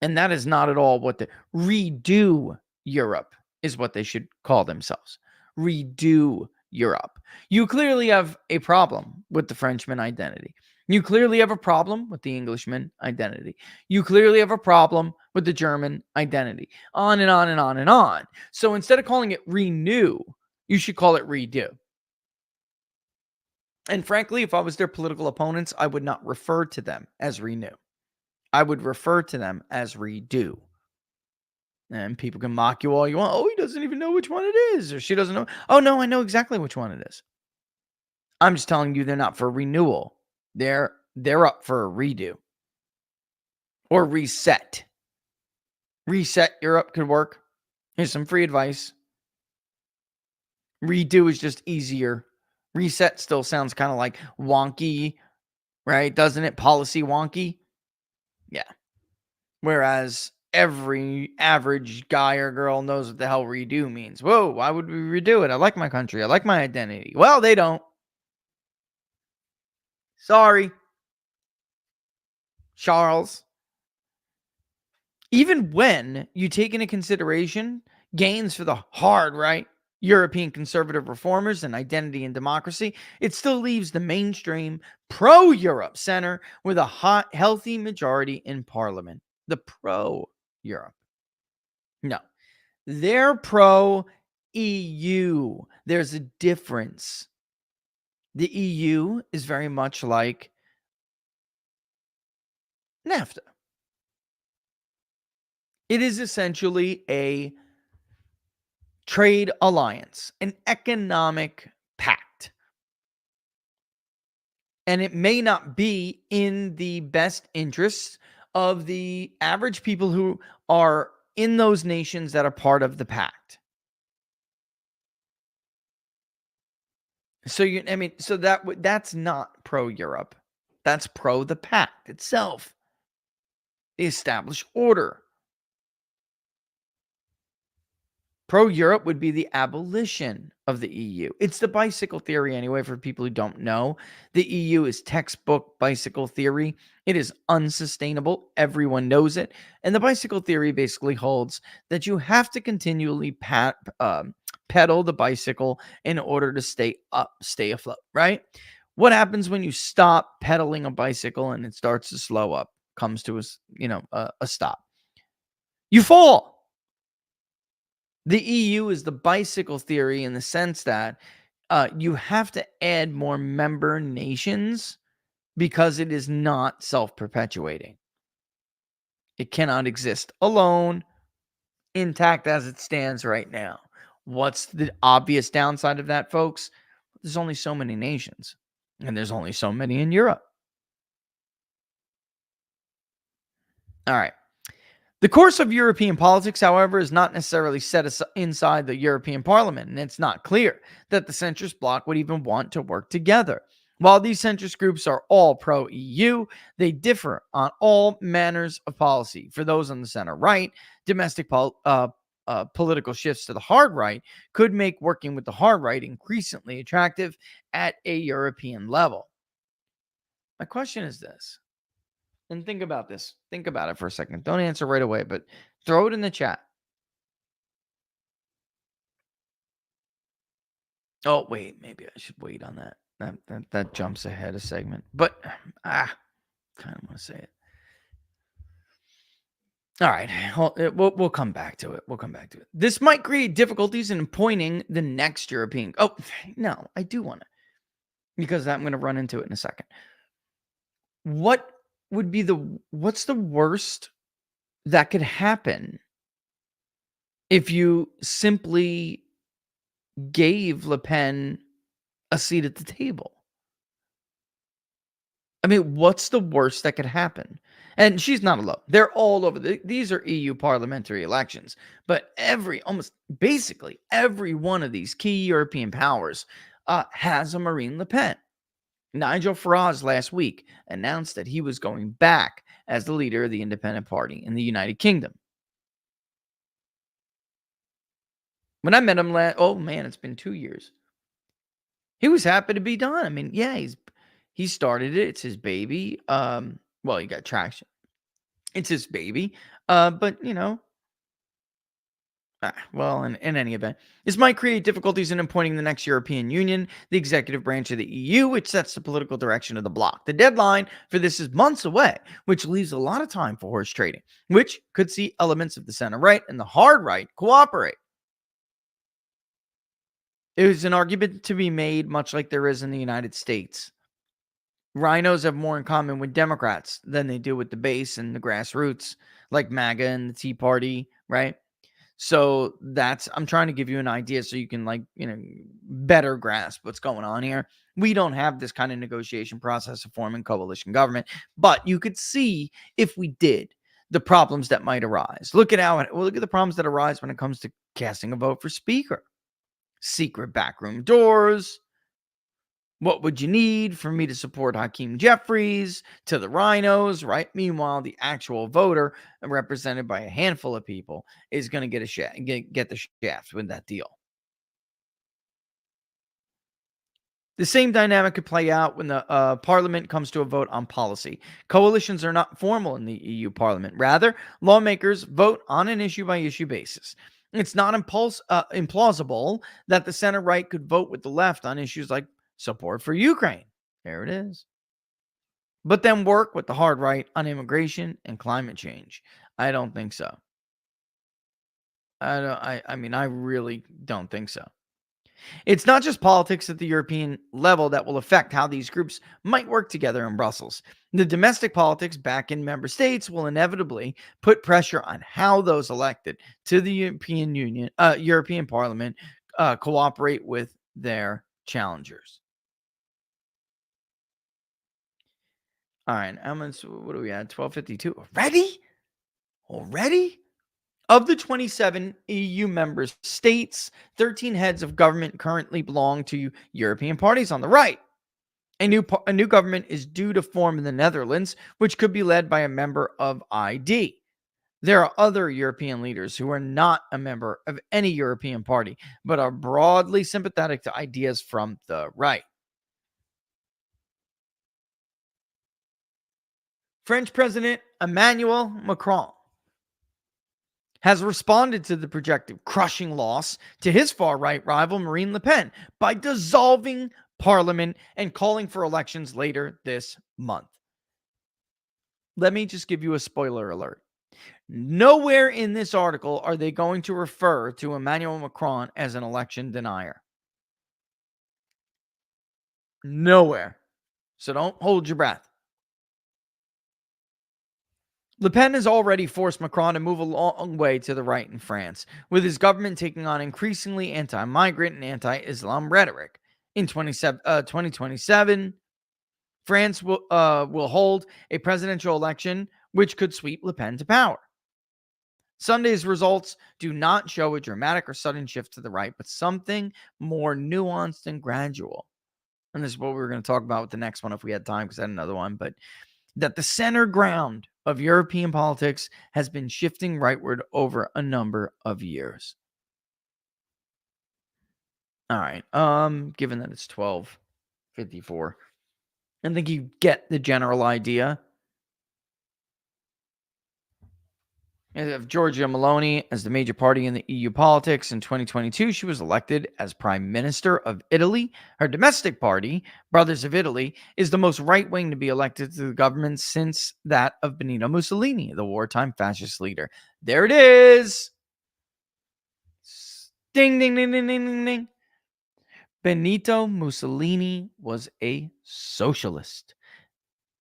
And that is not at all what the redo Europe is what they should call themselves. Redo Europe. You clearly have a problem with the Frenchman identity. You clearly have a problem with the Englishman identity. You clearly have a problem with the German identity. On and on and on and on. So instead of calling it renew, you should call it redo. And frankly, if I was their political opponents, I would not refer to them as renew. I would refer to them as redo. And people can mock you all you want. Oh, he doesn't even know which one it is. Or she doesn't know. Oh, no, I know exactly which one it is. I'm just telling you they're not for renewal. They're up for a redo. Or reset. Reset Europe could work. Here's some free advice. Redo is just easier. Reset still sounds kind of like wonky, right? Doesn't it? Policy wonky. Yeah. Whereas every average guy or girl knows what the hell redo means. Whoa, why would we redo it? I like my country. I like my identity. Well, they don't. Sorry, Charles. Even when you take into consideration gains for the hard right, European conservative reformers and identity and democracy, it still leaves the mainstream pro-Europe center with a hot, healthy majority in parliament. The pro-Europe. No, they're pro-EU. There's a difference. The EU is very much like NAFTA. It is essentially a trade alliance, an economic pact. And it may not be in the best interests of the average people who are in those nations that are part of the pact. So that's not pro-Europe. That's pro the pact itself. The established order. Pro-Europe would be the abolition of the EU. It's the bicycle theory anyway, for people who don't know. The EU is textbook bicycle theory. It is unsustainable. Everyone knows it. And the bicycle theory basically holds that you have to continually pedal the bicycle in order to stay afloat, right? What happens when you stop pedaling a bicycle and it starts to slow up, comes to a stop? You fall. The EU is the bicycle theory in the sense that you have to add more member nations because it is not self-perpetuating. It cannot exist alone, intact as it stands right now. What's the obvious downside of that, folks? There's only so many nations, and there's only so many in Europe. All right. The course of European politics, however, is not necessarily set inside the European Parliament, and it's not clear that the centrist bloc would even want to work together. While these centrist groups are all pro-EU, they differ on all manners of policy. For those on the center right, domestic political shifts to the hard right could make working with the hard right increasingly attractive at a European level. My question is this, and think about this. Think about it for a second. Don't answer right away, but throw it in the chat. Oh, wait, maybe I should wait on that. That jumps ahead a segment, but kind of want to say it. All right, we'll come back to it. We'll come back to it. This might create difficulties in appointing the next European. Oh, no, I do want to, because I'm going to run into it in a second. What's the worst that could happen if you simply gave Le Pen a seat at the table? I mean, what's the worst that could happen? And she's not alone. They're all over. These are EU parliamentary elections. But almost basically every one of these key European powers has a Marine Le Pen. Nigel Farage last week announced that he was going back as the leader of the Independent Party in the United Kingdom. When I met him it's been 2 years. He was happy to be done. I mean, yeah, he started it. It's his baby. He got traction. It's his baby. But in any event, this might create difficulties in appointing the next European Union, the executive branch of the EU, which sets the political direction of the bloc. The deadline for this is months away, which leaves a lot of time for horse trading, which could see elements of the center right and the hard right cooperate. It was an argument to be made, much like there is in the United States. Rhinos have more in common with Democrats than they do with the base and the grassroots, like MAGA and the Tea Party, right? So I'm trying to give you an idea so you can better grasp what's going on here. We don't have this kind of negotiation process of forming coalition government, but you could see, if we did, the problems that might arise. Look at the problems that arise when it comes to casting a vote for speaker. Secret backroom doors. What would you need for me to support Hakeem Jeffries to the rhinos, right? Meanwhile, the actual voter, represented by a handful of people, is going to get the shaft with that deal. The same dynamic could play out when the parliament comes to a vote on policy. Coalitions are not formal in the EU parliament. Rather, lawmakers vote on an issue-by-issue basis. It's not implausible that the center-right could vote with the left on issues like support for Ukraine. There it is. But then work with the hard right on immigration and climate change. I don't think so. I really don't think so. It's not just politics at the European level that will affect how these groups might work together in Brussels. The domestic politics back in member states will inevitably put pressure on how those elected to the European Parliament cooperate with their challengers. All right, what are we at? 12:52 already? Of the 27 EU member states, 13 heads of government currently belong to European parties on the right. A new government is due to form in the Netherlands, which could be led by a member of ID. There are other European leaders who are not a member of any European party, but are broadly sympathetic to ideas from the right. French President Emmanuel Macron has responded to the projected crushing loss to his far-right rival Marine Le Pen by dissolving parliament and calling for elections later this month. Let me just give you a spoiler alert. Nowhere in this article are they going to refer to Emmanuel Macron as an election denier. Nowhere. So don't hold your breath. Le Pen has already forced Macron to move a long way to the right in France, with his government taking on increasingly anti-migrant and anti-Islam rhetoric. In 2027, France will hold a presidential election which could sweep Le Pen to power. Sunday's results do not show a dramatic or sudden shift to the right, but something more nuanced and gradual. And this is what we were going to talk about with the next one if we had time, because I had another one, but that the center ground of European politics has been shifting rightward over a number of years. All right. Given that it's 12:54, I think you get the general idea. Of Giorgia Meloni as the major party in the EU politics in 2022, she was elected as Prime Minister of Italy. Her domestic party, Brothers of Italy, is the most right-wing to be elected to the government since that of Benito Mussolini, the wartime fascist leader. There it is. Ding, ding, ding, ding, ding, ding, ding. Benito Mussolini was a socialist.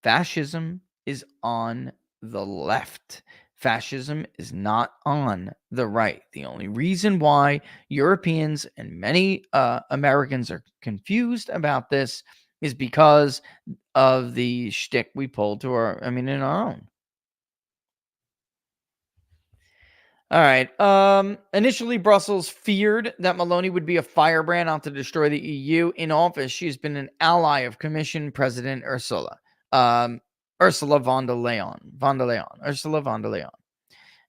Fascism is on the left. Fascism is not on the right. The only reason why Europeans and many Americans are confused about this is because of the shtick we pulled in our own. All right. Initially, Brussels feared that Meloni would be a firebrand out to destroy the EU. In office, she's been an ally of Commission President Ursula von der Leyen,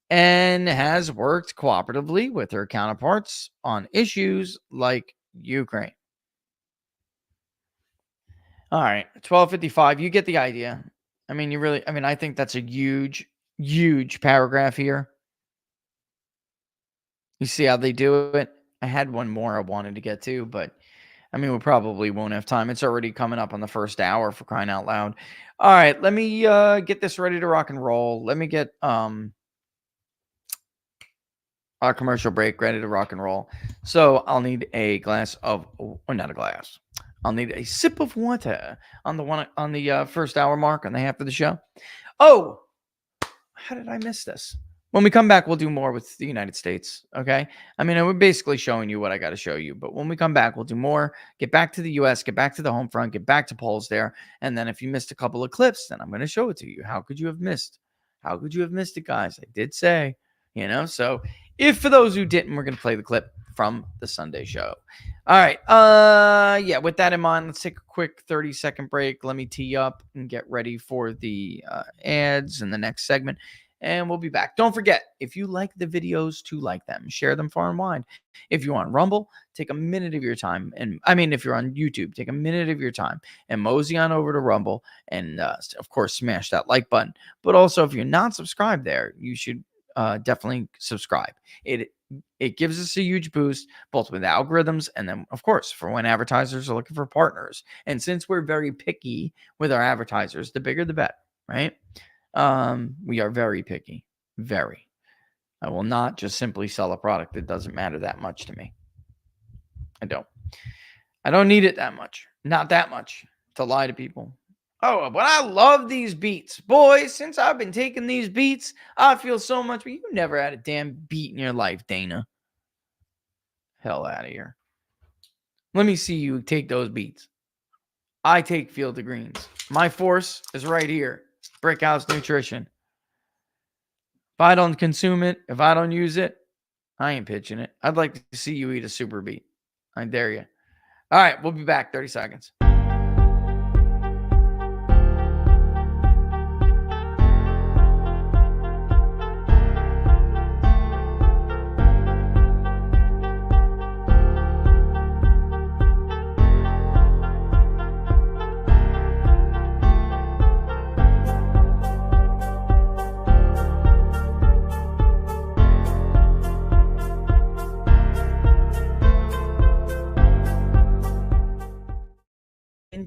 and has worked cooperatively with her counterparts on issues like Ukraine. All right, 1255. You get the idea. I think that's a huge, huge paragraph here. You see how they do it? I had one more I wanted to get to, but we probably won't have time. It's already coming up on the first hour, for crying out loud. All right, let me get this ready to rock and roll. Let me get our commercial break ready to rock and roll. So I'll need a glass of, not a glass. I'll need a sip of water on the first hour mark on the half of the show. Oh, how did I miss this? When we come back, we'll do more with the United States, okay? We're basically showing you what I got to show you, but when we come back, we'll do more, get back to the U.S., get back to the home front, get back to polls there, and then if you missed a couple of clips, then I'm going to show it to you. How could you have missed? How could you have missed it, guys? I did say, so if for those who didn't, we're going to play the clip from the Sunday show. All right. With that in mind, let's take a quick 30-second break. Let me tee up and get ready for the ads in the next segment. And we'll be back. Don't forget, if you like the videos, to like them. Share them far and wide. If you're on Rumble, take a minute of your time. And if you're on YouTube, take a minute of your time and mosey on over to Rumble. And, of course, smash that like button. But also, if you're not subscribed there, you should definitely subscribe. It gives us a huge boost, both with algorithms and then, of course, for when advertisers are looking for partners. And since we're very picky with our advertisers, the bigger the better, right? We are very picky. Very. I will not just simply sell a product that doesn't matter that much to me. I don't need it that much. Not that much to lie to people. Oh, but I love these beats. Boy, since I've been taking these beats, I feel so much. But you never had a damn beat in your life, Dana. Hell out of here. Let me see you take those beats. I take Field of Greens. My force is right here. Brickhouse Nutrition. If I don't consume it, if I don't use it, I ain't pitching it. I'd like to see you eat a super beet. I dare you. All right, we'll be back. 30 seconds.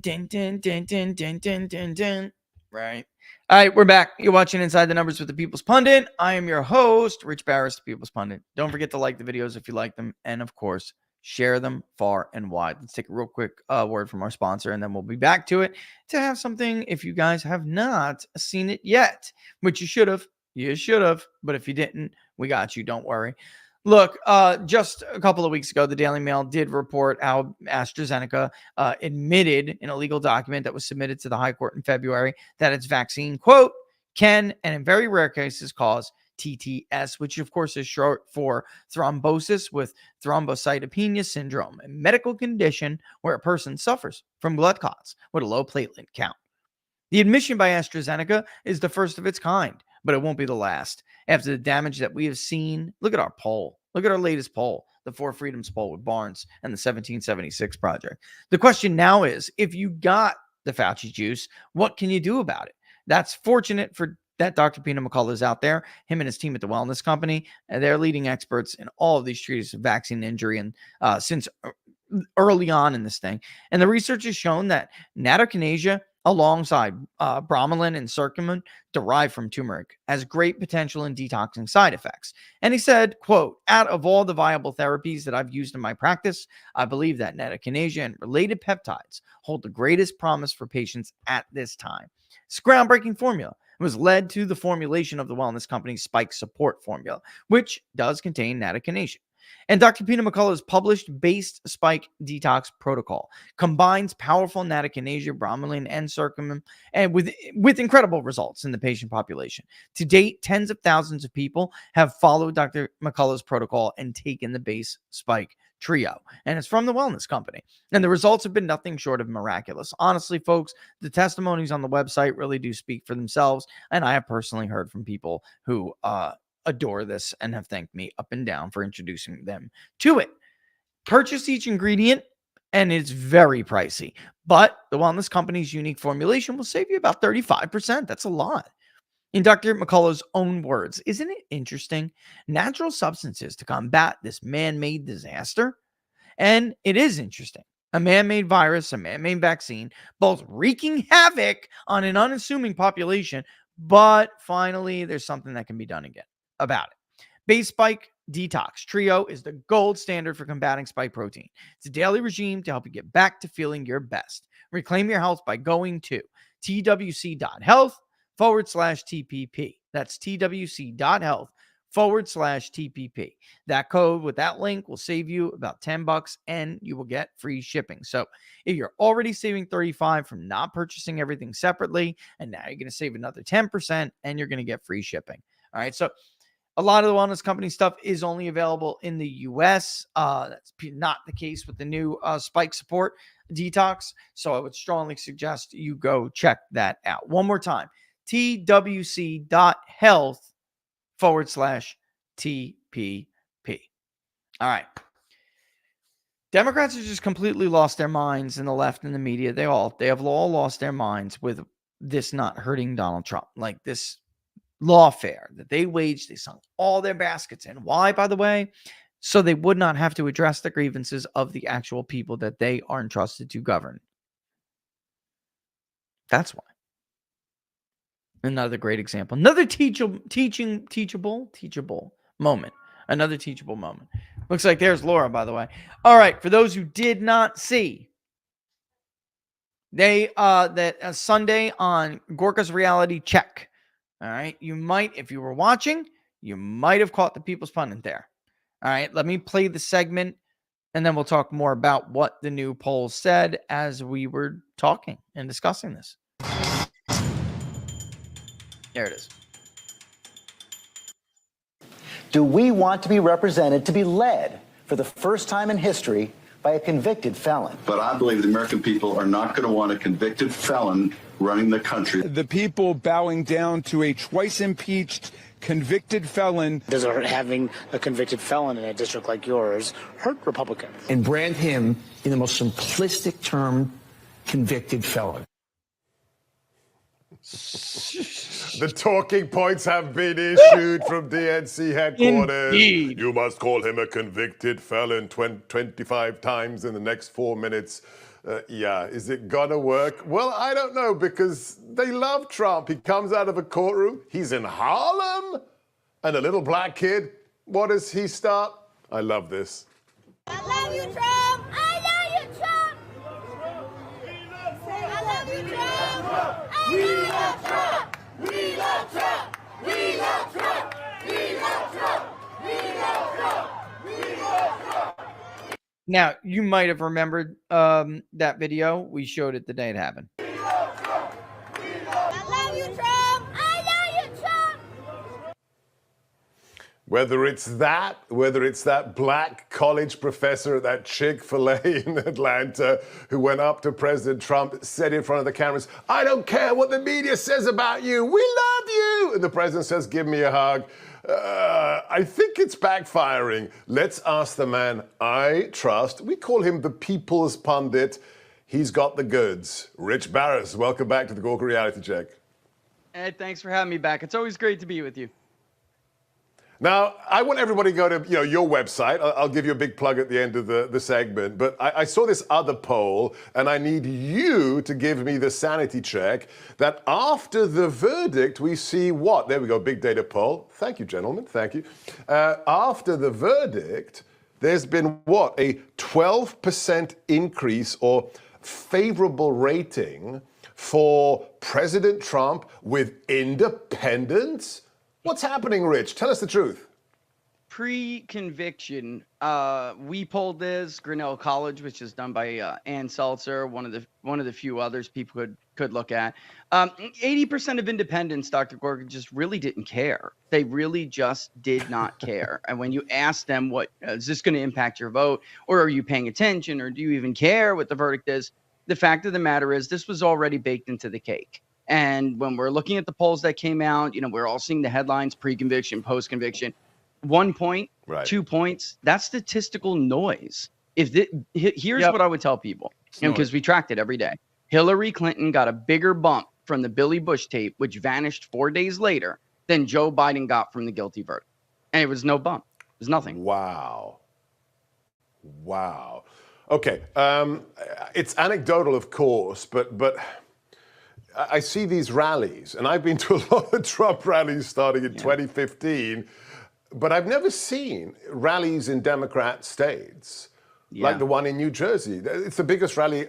Dun, dun, dun, dun, dun, dun, dun, dun. Right. All right, we're back. You're watching Inside the Numbers with the People's Pundit. I am your host, Rich Barris, the People's Pundit. Don't forget to like the videos if you like them. And, of course, share them far and wide. Let's take a real quick word from our sponsor, and then we'll be back to it to have something if you guys have not seen it yet, which you should have. You should have. But if you didn't, we got you. Don't worry. Look, just a couple of weeks ago, the Daily Mail did report how AstraZeneca admitted in a legal document that was submitted to the High Court in February that its vaccine, quote, can, and in very rare cases, cause TTS, which of course is short for thrombosis with thrombocytopenia syndrome, a medical condition where a person suffers from blood clots with a low platelet count. The admission by AstraZeneca is the first of its kind, but it won't be the last. After the damage that we have seen, look at our poll. Look at our latest poll, the Four Freedoms poll with Barnes and the 1776 Project. The question now is, if you got the Fauci juice. What can you do about it? That's fortunate for that Dr. Pina McCullough is out there, him and his team at the Wellness Company, and they're leading experts in all of these treatises of vaccine injury and since early on in this thing. And the research has shown that nattokinesia alongside bromelain and curcumin derived from turmeric has great potential in detoxing side effects. And he said, quote, out of all the viable therapies that I've used in my practice, I believe that nattokinesia and related peptides hold the greatest promise for patients at this time. It's a groundbreaking formula. It was led to the formulation of the Wellness Company's Spike Support formula, which does contain nattokinesia. And Dr. Pina McCullough's published based spike detox protocol combines powerful nattokinesia, bromelain, and curcumin, and with incredible results in the patient population. To date, tens of thousands of people have followed Dr. McCullough's protocol and taken the base spike trio, and it's from the Wellness Company. And the results have been nothing short of miraculous. Honestly, folks, the testimonies on the website really do speak for themselves, and I have personally heard from people who adore this and have thanked me up and down for introducing them to it. Purchase each ingredient, and it's very pricey, but the Wellness Company's unique formulation will save you about 35%. That's a lot. In Dr. McCullough's own words, isn't it interesting? Natural substances to combat this man-made disaster. And it is interesting. A man-made virus, a man-made vaccine, both wreaking havoc on an unassuming population, but finally there's something that can be done again about it. Base Spike Detox Trio is the gold standard for combating spike protein. It's a daily regime to help you get back to feeling your best. Reclaim your health by going to twc.health/TPP. That's twc.health/TPP. That code with that link will save you about $10 and you will get free shipping. So if you're already saving $35 from not purchasing everything separately, and now you're going to save another 10% and you're going to get free shipping. All right. So a lot of the Wellness Company stuff is only available in the US. That's not the case with the new Spike Support Detox. So I would strongly suggest you go check that out. One more time, twc.health/TPP. All right. Democrats have just completely lost their minds in the left and the media. They have all lost their minds with this not hurting Donald Trump. Like this lawfare that they waged, they sunk all their baskets in. Why, by the way? So they would not have to address the grievances of the actual people that they are entrusted to govern. That's why. Another great example. Another teachable moment. Another teachable moment. Looks like there's Laura, by the way. All right, for those who did not see, they that Sunday on Gorka's Reality Check. All right, you might, if you were watching, you might have caught the People's Pundit there. All right, let me play the segment, and then we'll talk more about what the new poll said as we were talking and discussing this. There it is. Do we want to be represented, to be led for the first time in history by a convicted felon? But I believe the American people are not going to want a convicted felon running the country. The people bowing down to a twice impeached convicted felon. Does having a convicted felon in a district like yours hurt Republicans? And brand him in the most simplistic term, convicted felon. The talking points have been issued from DNC headquarters. Indeed. You must call him a convicted felon 25 times in the next 4 minutes. Yeah, is it gonna work? Well, I don't know, because they love Trump. He comes out of a courtroom, he's in Harlem, and a little black kid, what does he start? I love this. I love you, Trump! I love you, Trump! I love you, Trump! We love Trump! We love Trump! We love Trump! We love Trump! We love Trump! We love Trump! Now, you might have remembered that video. We showed it the day it happened. I love you, Trump! I love you, Trump! Whether it's that black college professor at that Chick-fil-A in Atlanta who went up to President Trump, said in front of the cameras, I don't care what the media says about you, we love you. And the president says, give me a hug. I think it's backfiring. Let's ask the man I trust. We call him the People's Pundit. He's got the goods. Rich Barris, welcome back to the Gawker Reality Check. Ed, thanks for having me back. It's always great to be with you. Now, I want everybody to go to your website. I'll give you a big plug at the end of the segment. But I saw this other poll, and I need you to give me the sanity check that after the verdict, we see what? There we go, big data poll. Thank you, gentlemen. Thank you. After the verdict, there's been what? A 12% increase or favorable rating for President Trump with independents? What's happening, Rich? Tell us the truth. Pre-conviction, we polled this, Grinnell College, which is done by Ann Seltzer, one of the few others people could look at. 80% of independents, Dr. Gorgon, just really didn't care. They really just did not care. And when you ask them, what is this going to impact your vote, or are you paying attention, or do you even care what the verdict is? The fact of the matter is this was already baked into the cake. And when we're looking at the polls that came out, we're all seeing the headlines, pre-conviction, post-conviction. 1 point, right. 2 points, that's statistical noise. Here's what I would tell people, because we tracked it every day. Hillary Clinton got a bigger bump from the Billy Bush tape, which vanished 4 days later, than Joe Biden got from the guilty verdict. And it was no bump. It was nothing. Wow. Okay. It's anecdotal, of course, but I see these rallies, and I've been to a lot of Trump rallies starting in 2015, but I've never seen rallies in Democrat states like the one in New Jersey. It's the biggest rally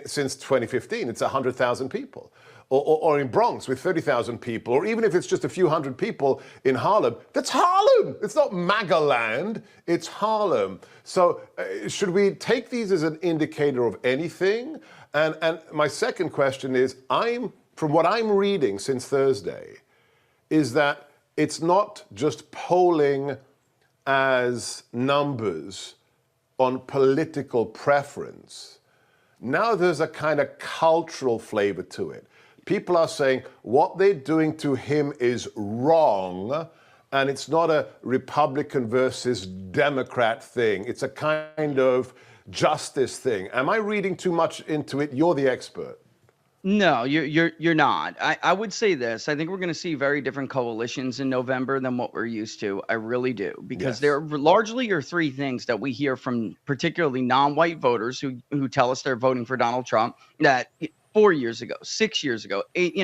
since 2015. It's 100,000 people. Or in Bronx with 30,000 people, or even if it's just a few hundred people in Harlem, that's Harlem. It's not MAGA land, it's Harlem. So should we take these as an indicator of anything? And my second question is, from what I'm reading since Thursday, is that it's not just polling as numbers on political preference. Now there's a kind of cultural flavor to it. People are saying what they're doing to him is wrong, and it's not a Republican versus Democrat thing. It's a kind of justice thing. Am I reading too much into it? You're the expert. No, you're not. I would say this. I think we're going to see very different coalitions in November than what we're used to. I really do, because there largely are three things that we hear from particularly non-white voters who tell us they're voting for Donald Trump that 4 years ago, 6 years ago, 8,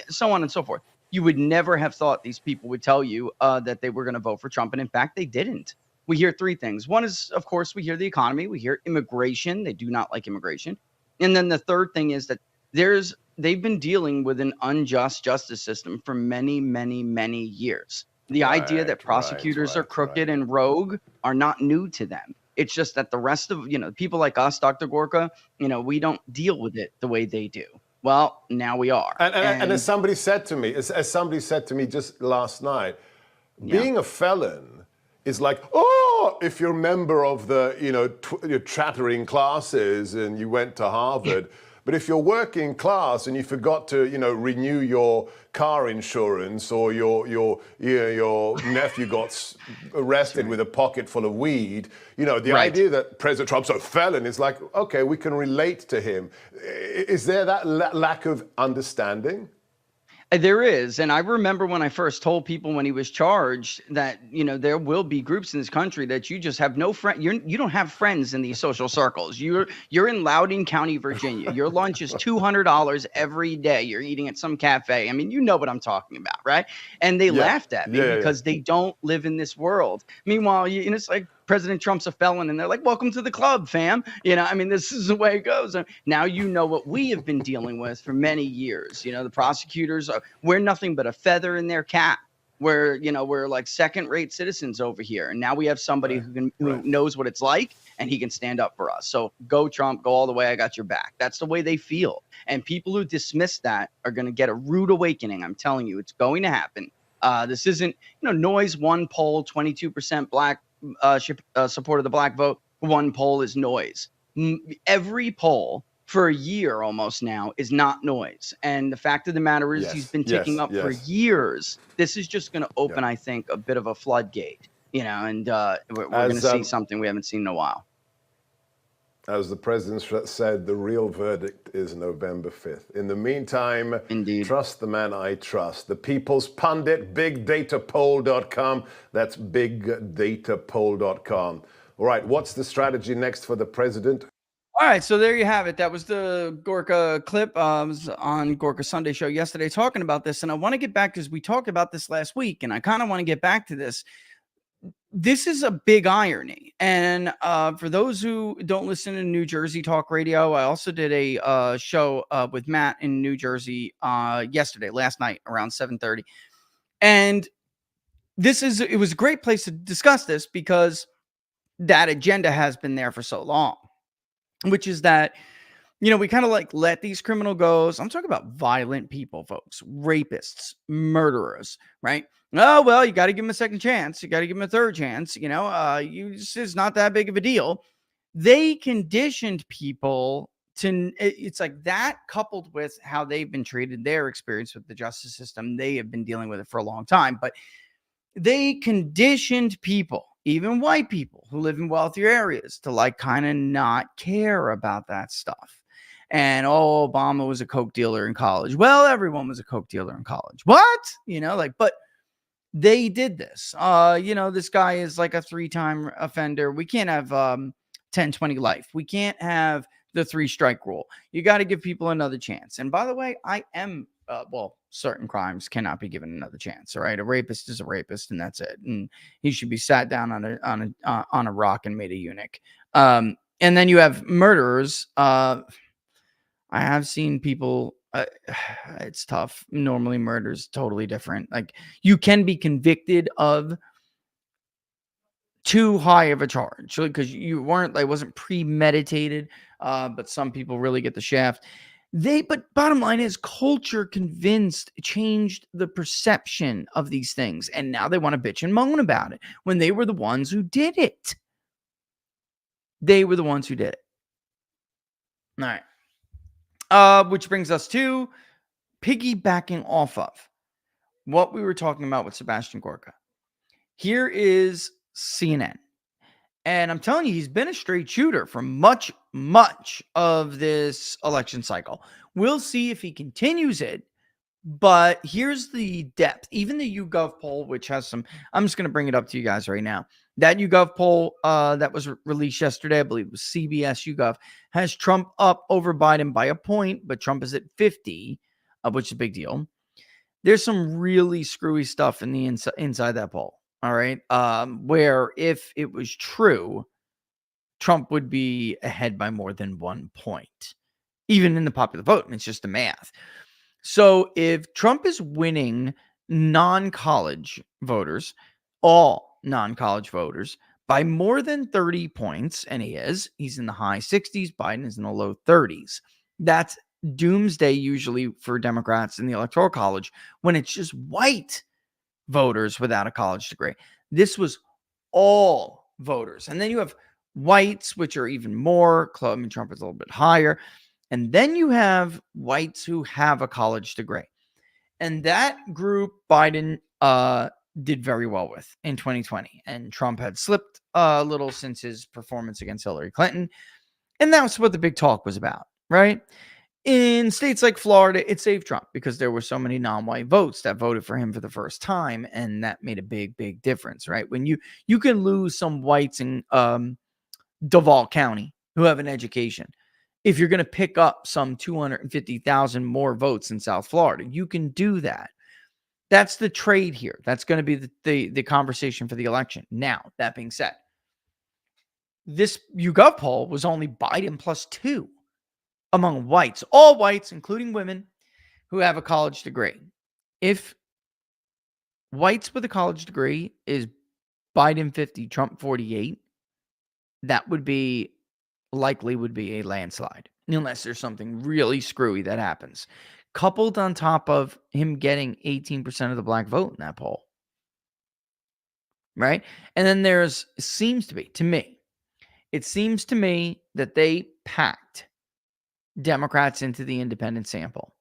so on and so forth. You would never have thought these people would tell you that they were going to vote for Trump, and in fact, they didn't. We hear three things. One is, of course, we hear the economy. We hear immigration. They do not like immigration. And then the third thing is that they've been dealing with an unjust justice system for many, many, many years. The idea that prosecutors are crooked and rogue are not new to them. It's just that the rest of, people like us, Dr. Gorka, we don't deal with it the way they do. Well, now we are. And as somebody said to me, just last night, being a felon is like, if you're a member of the, your chattering classes and you went to Harvard. But if you're working class and you forgot to, renew your car insurance, or your nephew got arrested with a pocket full of weed, the idea that President Trump's a felon is like, okay, we can relate to him. Is there that lack of understanding? There is. And I remember when I first told people when he was charged that, there will be groups in this country that you just have no friend. You don't have friends in these social circles. You're in Loudoun County, Virginia. Your lunch is $200 every day. You're eating at some cafe. I mean, you know what I'm talking about, right? And they laughed at me because they don't live in this world. Meanwhile, it's like President Trump's a felon, and they're like, welcome to the club, fam. This is the way it goes. And now what we have been dealing with for many years. The prosecutors we're nothing but a feather in their cap. We're like second-rate citizens over here. And now we have somebody who knows what it's like, and he can stand up for us. So go Trump, go all the way. I got your back. That's the way they feel. And people who dismiss that are going to get a rude awakening. I'm telling you, it's going to happen. This isn't, noise. One poll, 22% black support of the black vote. One poll is noise. Every poll for a year almost now is not noise. And the fact of the matter is he's been ticking up for years. This is just going to open, I think, a bit of a floodgate, and we're going to see something we haven't seen in a while. As the president said, the real verdict is November 5th. In the meantime, Indeed. Trust the man I trust. The People's Pundit, bigdatapoll.com. That's bigdatapoll.com. All right, what's the strategy next for the president? All right, so there you have it. That was the Gorka clip. I was on Gorka Sunday show yesterday talking about this, and I want to get back because we talked about this last week, and I kind of want to get back to this. This is a big irony, and for those who don't listen to New Jersey Talk Radio, I also did a show with Matt in New Jersey last night around 7:30, and it was a great place to discuss this because that agenda has been there for so long, which is that, we kind of like let these criminal goes. I'm talking about violent people, folks, rapists, murderers, right? Oh, well, you got to give them a second chance. You got to give them a third chance. It's not that big of a deal. They conditioned people to, it's like that coupled with how they've been treated, their experience with the justice system. They have been dealing with it for a long time, but they conditioned people, even white people who live in wealthier areas, to like kind of not care about that stuff. And Obama was a coke dealer in college. Well, everyone was a coke dealer in college. What? But they did this. This guy is like a 3-time offender. We can't have 10-20 life. We can't have the 3-strike rule. You got to give people another chance. And by the way, I am certain crimes cannot be given another chance. All right, a rapist is a rapist, and that's it. And he should be sat down on a rock and made a eunuch. And then you have murderers. I have seen people. It's tough. Normally, murder is totally different. Like, you can be convicted of too high of a charge because it wasn't premeditated. But some people really get the shaft. But bottom line is, culture changed the perception of these things, and now they want to bitch and moan about it when they were the ones who did it. All right. Which brings us to piggybacking off of what we were talking about with Sebastian Gorka. Here is CNN. And I'm telling you, he's been a straight shooter for much, much of this election cycle. We'll see if he continues it. But here's the depth. Even the YouGov poll, which has some, I'm just going to bring it up to you guys right now. That YouGov poll that was released yesterday, I believe it was CBS YouGov, has Trump up over Biden by a point, but Trump is at 50, which is a big deal. There's some really screwy stuff in the inside that poll. All right. Where if it was true, Trump would be ahead by more than 1 point, even in the popular vote. And it's just the math. So if Trump is winning non-college voters, all non-college voters, by more than 30 points, and he's in the high 60s, Biden is in the low 30s. That's doomsday usually for Democrats in the Electoral College when it's just white voters without a college degree. This was all voters. And then you have whites, which are even more. Trump is a little bit higher. And then you have whites who have a college degree. And that group Biden did very well with in 2020. And Trump had slipped a little since his performance against Hillary Clinton. And that's what the big talk was about, right? In states like Florida, it saved Trump because there were so many non-white votes that voted for him for the first time. And that made a big, big difference, right? When you can lose some whites in Duval County who have an education. If you're going to pick up some 250,000 more votes in South Florida, you can do that. That's the trade here. That's going to be the conversation for the election. Now, that being said, this YouGov poll was only Biden +2 among whites, all whites, including women who have a college degree. If whites with a college degree is Biden 50, Trump 48, that would be a landslide, unless there's something really screwy that happens, coupled on top of him getting 18% of the black vote in that poll, right? And then it seems to me that they packed Democrats into the independent sample,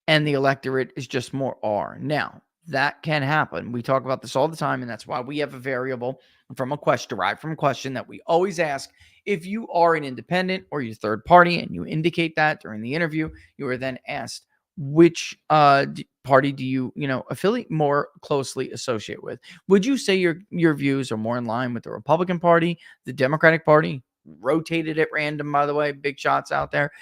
and the electorate is just more R. Now, that can happen. We talk about this all the time, and that's why we have a variable from a question, derived from a question that we always ask. If you are an independent or you're third party and you indicate that during the interview, you are then asked which party do you affiliate more closely associate with. Would you say your views are more in line with the Republican Party, the Democratic Party, rotated at random, by the way, big shots out there,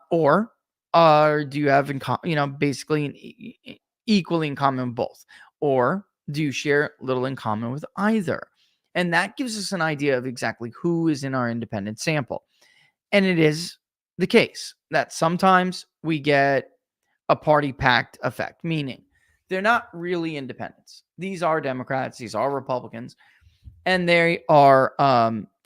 or do you have basically equally in common with both, or do you share little in common with either? And that gives us an idea of exactly who is in our independent sample. And it is the case that sometimes we get a party packed effect, meaning they're not really independents. These are Democrats, these are Republicans, and they are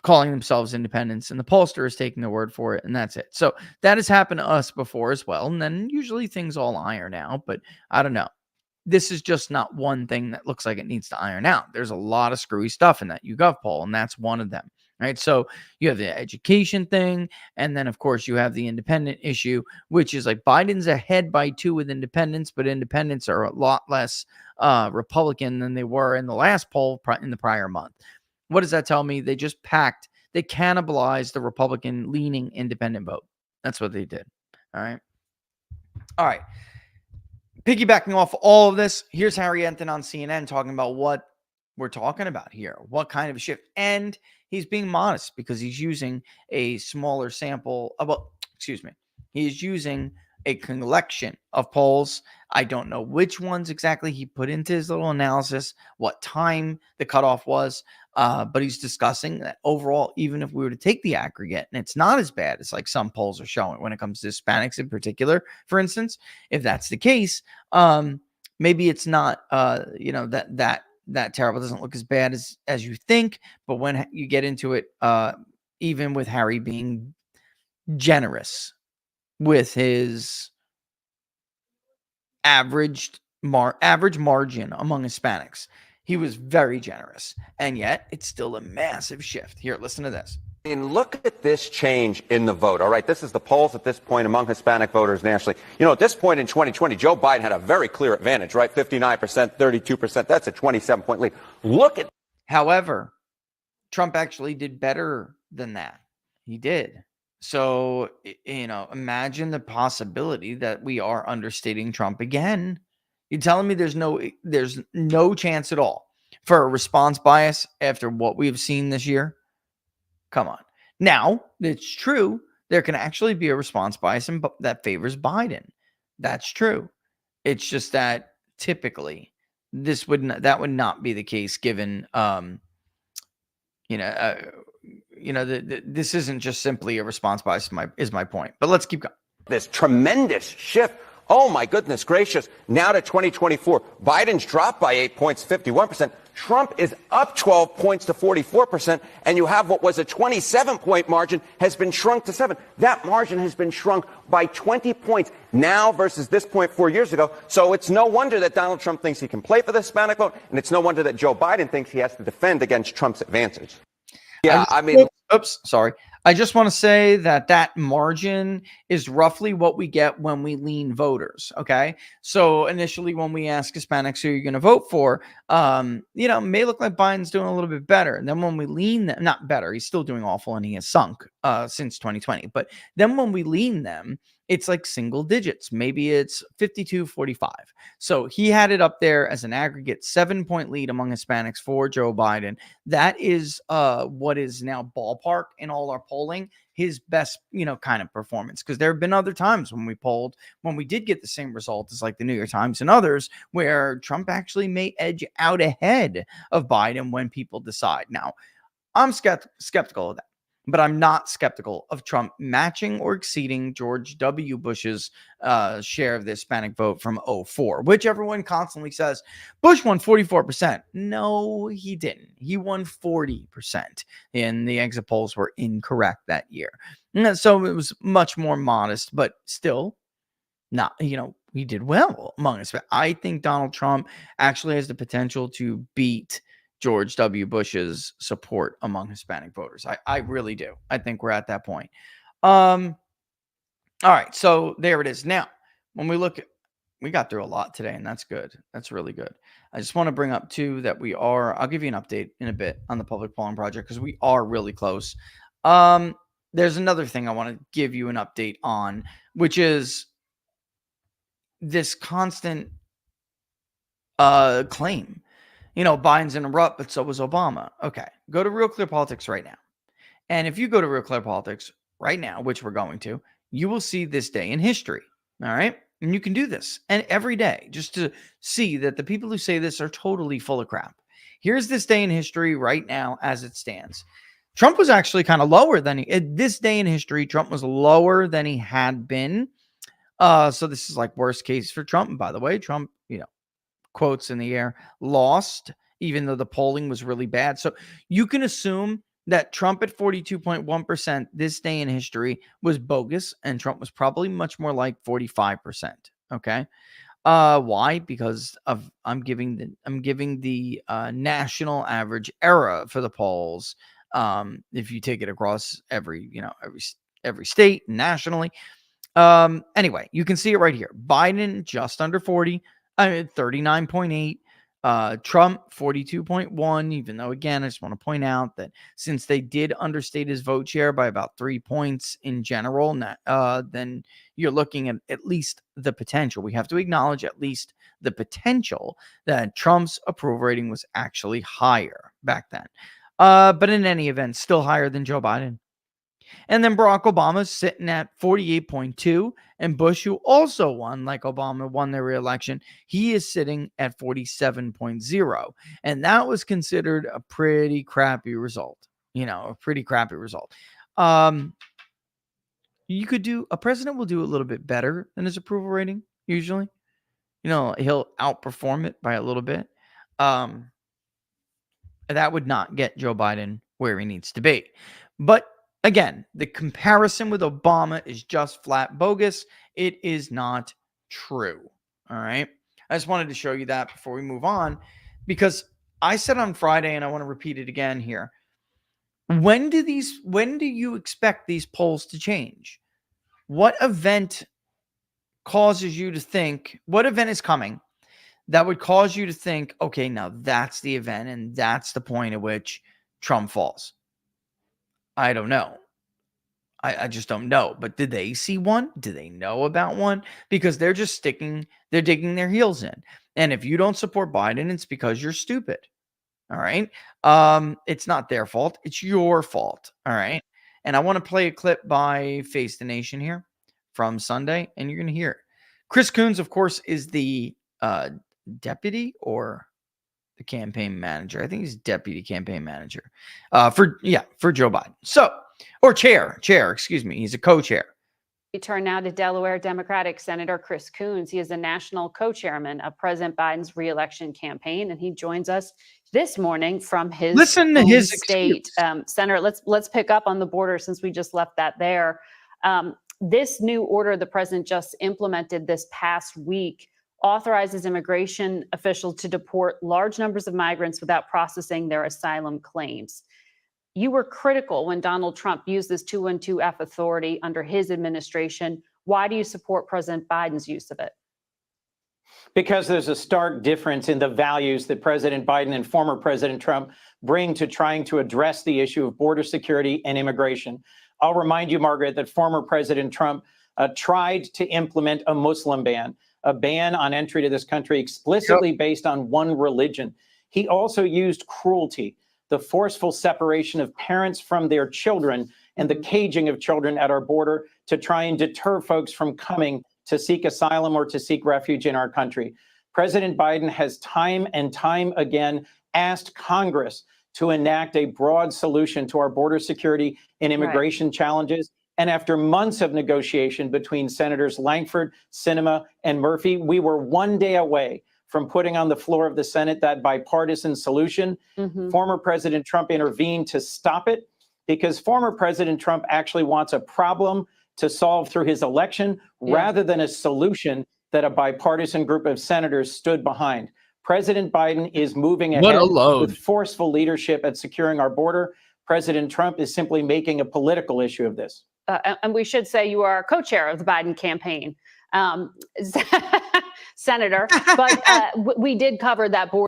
calling themselves independents, and the pollster is taking the word for it, and that's it. So that has happened to us before as well, and then usually things all iron out, but I don't know. This is just not one thing that looks like it needs to iron out. There's a lot of screwy stuff in that YouGov poll, and that's one of them, right? So you have the education thing, and then, of course, you have the independent issue, which is like Biden's ahead by 2 with independents, but independents are a lot less Republican than they were in the last poll in the prior month. What does that tell me? They just they cannibalized the Republican-leaning independent vote. That's what they did, all right? All right. Piggybacking off all of this, here's Harry Enton on CNN talking about what we're talking about here, what kind of a shift. And he's being modest because he's using a smaller sample he's using a collection of polls. I don't know which ones exactly he put into his little analysis, what time the cutoff was, but he's discussing that overall, even if we were to take the aggregate, and it's not as bad as like some polls are showing when it comes to Hispanics in particular, for instance, if that's the case, maybe it's not, that terrible. It doesn't look as bad as you think, but when you get into it, even with Harry being generous with his average margin among Hispanics, he was very generous, and yet it's still a massive shift. Here, listen to this. And look at this change in the vote. All right, this is the polls at this point among Hispanic voters nationally. At this point in 2020, Joe Biden had a very clear advantage, right? 59%, 32%. That's a 27-point lead. However, Trump actually did better than that. He did. So, imagine the possibility that we are understating Trump again. You're telling me there's no chance at all for a response bias after what we've seen this year? Come on. Now, it's true. There can actually be a response bias that favors Biden. That's true. It's just that typically that would not be the case given, this isn't just simply a response bias is my point. But let's keep going. This tremendous shift. Oh, my goodness gracious. Now to 2024. Biden's dropped by 8 points, 51%. Trump is up 12 points to 44%. And you have what was a 27-point margin has been shrunk to 7. That margin has been shrunk by 20 points now versus this point 4 years ago. So it's no wonder that Donald Trump thinks he can play for the Hispanic vote. And it's no wonder that Joe Biden thinks he has to defend against Trump's advantage. Yeah, I just want to say that margin is roughly what we get when we lean voters. Okay. So initially, when we ask Hispanics who you're going to vote for, may look like Biden's doing a little bit better. And then when we lean them, not better, he's still doing awful and he has sunk since 2020. But then when we lean them, it's like single digits. Maybe it's 52-45. So he had it up there as an aggregate 7-point lead among Hispanics for Joe Biden. That is what is now ballpark in all our polling, his best, kind of performance. Because there have been other times when we did get the same result as like the New York Times and others, where Trump actually may edge out ahead of Biden when people decide. Now, I'm skeptical of that. But I'm not skeptical of Trump matching or exceeding George W. Bush's share of the Hispanic vote from 2004, which everyone constantly says, Bush won 44%. No, he didn't. He won 40%. And the exit polls were incorrect that year. So it was much more modest, but still not, he did well among us. I think Donald Trump actually has the potential to beat George W. Bush's support among Hispanic voters. I really do. I think we're at that point. All right. So there it is. Now, when we look we got through a lot today, and that's good. That's really good. I just want to bring up too that I'll give you an update in a bit on the public polling project because we are really close. There's another thing I want to give you an update on, which is this constant claim. Biden's in a rut, but so was Obama. Okay, go to Real Clear Politics right now. And if you go to Real Clear Politics right now, which we're going to, you will see this day in history. All right. And you can do this and every day just to see that the people who say this are totally full of crap. Here's this day in history right now as it stands. Trump was actually kind of lower than this day in history. Trump was lower than he had been. So this is like worst case for Trump. And by the way, Trump, quotes in the air, lost, even though the polling was really bad. So you can assume that Trump at 42.1% this day in history was bogus, and Trump was probably much more like 45%. Okay. Why? Because I'm giving the national average error for the polls. If you take it across every state nationally. Anyway, you can see it right here. Biden just under 40, 39.8. Trump 42.1, even though, again, I just want to point out that since they did understate his vote share by about 3 points in general, then you're looking at least the potential. We have to acknowledge at least the potential that Trump's approval rating was actually higher back then. But in any event, still higher than Joe Biden. And then Barack Obama's sitting at 48.2, and Bush, who also won, like Obama, won their reelection, he is sitting at 47.0. And that was considered a pretty crappy result. A pretty crappy result. A president will do a little bit better than his approval rating, usually. He'll outperform it by a little bit. That would not get Joe Biden where he needs to be. But again, the comparison with Obama is just flat bogus. It is not true. All right. I just wanted to show you that before we move on, because I said on Friday, and I want to repeat it again here. When do you expect these polls to change? What event causes you to think, what event is coming that would cause you to think, okay, now that's the event and that's the point at which Trump falls? I don't know. I just don't know. But did they see one? Do they know about one? Because they're just digging their heels in. And if you don't support Biden, it's because you're stupid. All right. It's not their fault. It's your fault. All right. And I want to play a clip by Face the Nation here from Sunday, and you're going to hear it. Chris Coons, of course, is the deputy or the campaign manager. I think he's deputy campaign manager for Joe Biden. So, or chair, excuse me. He's a co-chair. We turn now to Delaware Democratic Senator Chris Coons. He is the national co-chairman of President Biden's re-election campaign, and he joins us this morning from his state. Senator, let's pick up on the border since we just left that there. This new order the president just implemented this past week authorizes immigration officials to deport large numbers of migrants without processing their asylum claims. You were critical when Donald Trump used this 212F authority under his administration. Why do you support President Biden's use of it? Because there's a stark difference in the values that President Biden and former President Trump bring to trying to address the issue of border security and immigration. I'll remind you, Margaret, that former President Trump tried to implement a Muslim ban, a ban on entry to this country explicitly based on one religion. He also used cruelty, the forceful separation of parents from their children and the caging of children at our border to try and deter folks from coming to seek asylum or to seek refuge in our country. President Biden has time and time again asked Congress to enact a broad solution to our border security and immigration challenges. And after months of negotiation between Senators Langford, Sinema, and Murphy, we were one day away from putting on the floor of the Senate that bipartisan solution. Former President Trump intervened to stop it because former President Trump actually wants a problem to solve through his election rather than a solution that a bipartisan group of senators stood behind. President Biden is moving ahead with forceful leadership at securing our border. President Trump is simply making a political issue of this. And we should say you are co-chair of the Biden campaign. Senator. But we did cover that border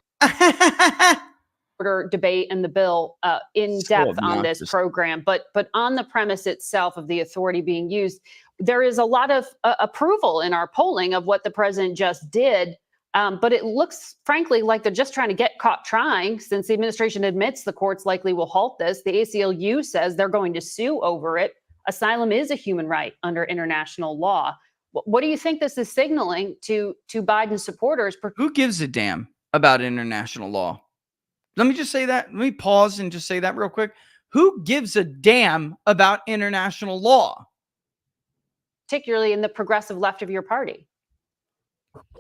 debate and the bill in depth on this program. But on the premise itself of the authority being used, there is a lot of approval in our polling of what the president just did. But it looks, frankly, like they're just trying to get caught trying, since the administration admits the courts likely will halt this. The ACLU says they're going to sue over it. Asylum is a human right under international law. What do you think this is signaling to Biden supporters? Who gives a damn about international law? Let me just say that. Let me pause and just say that real quick. Who gives a damn about international law? Particularly in the progressive left of your party.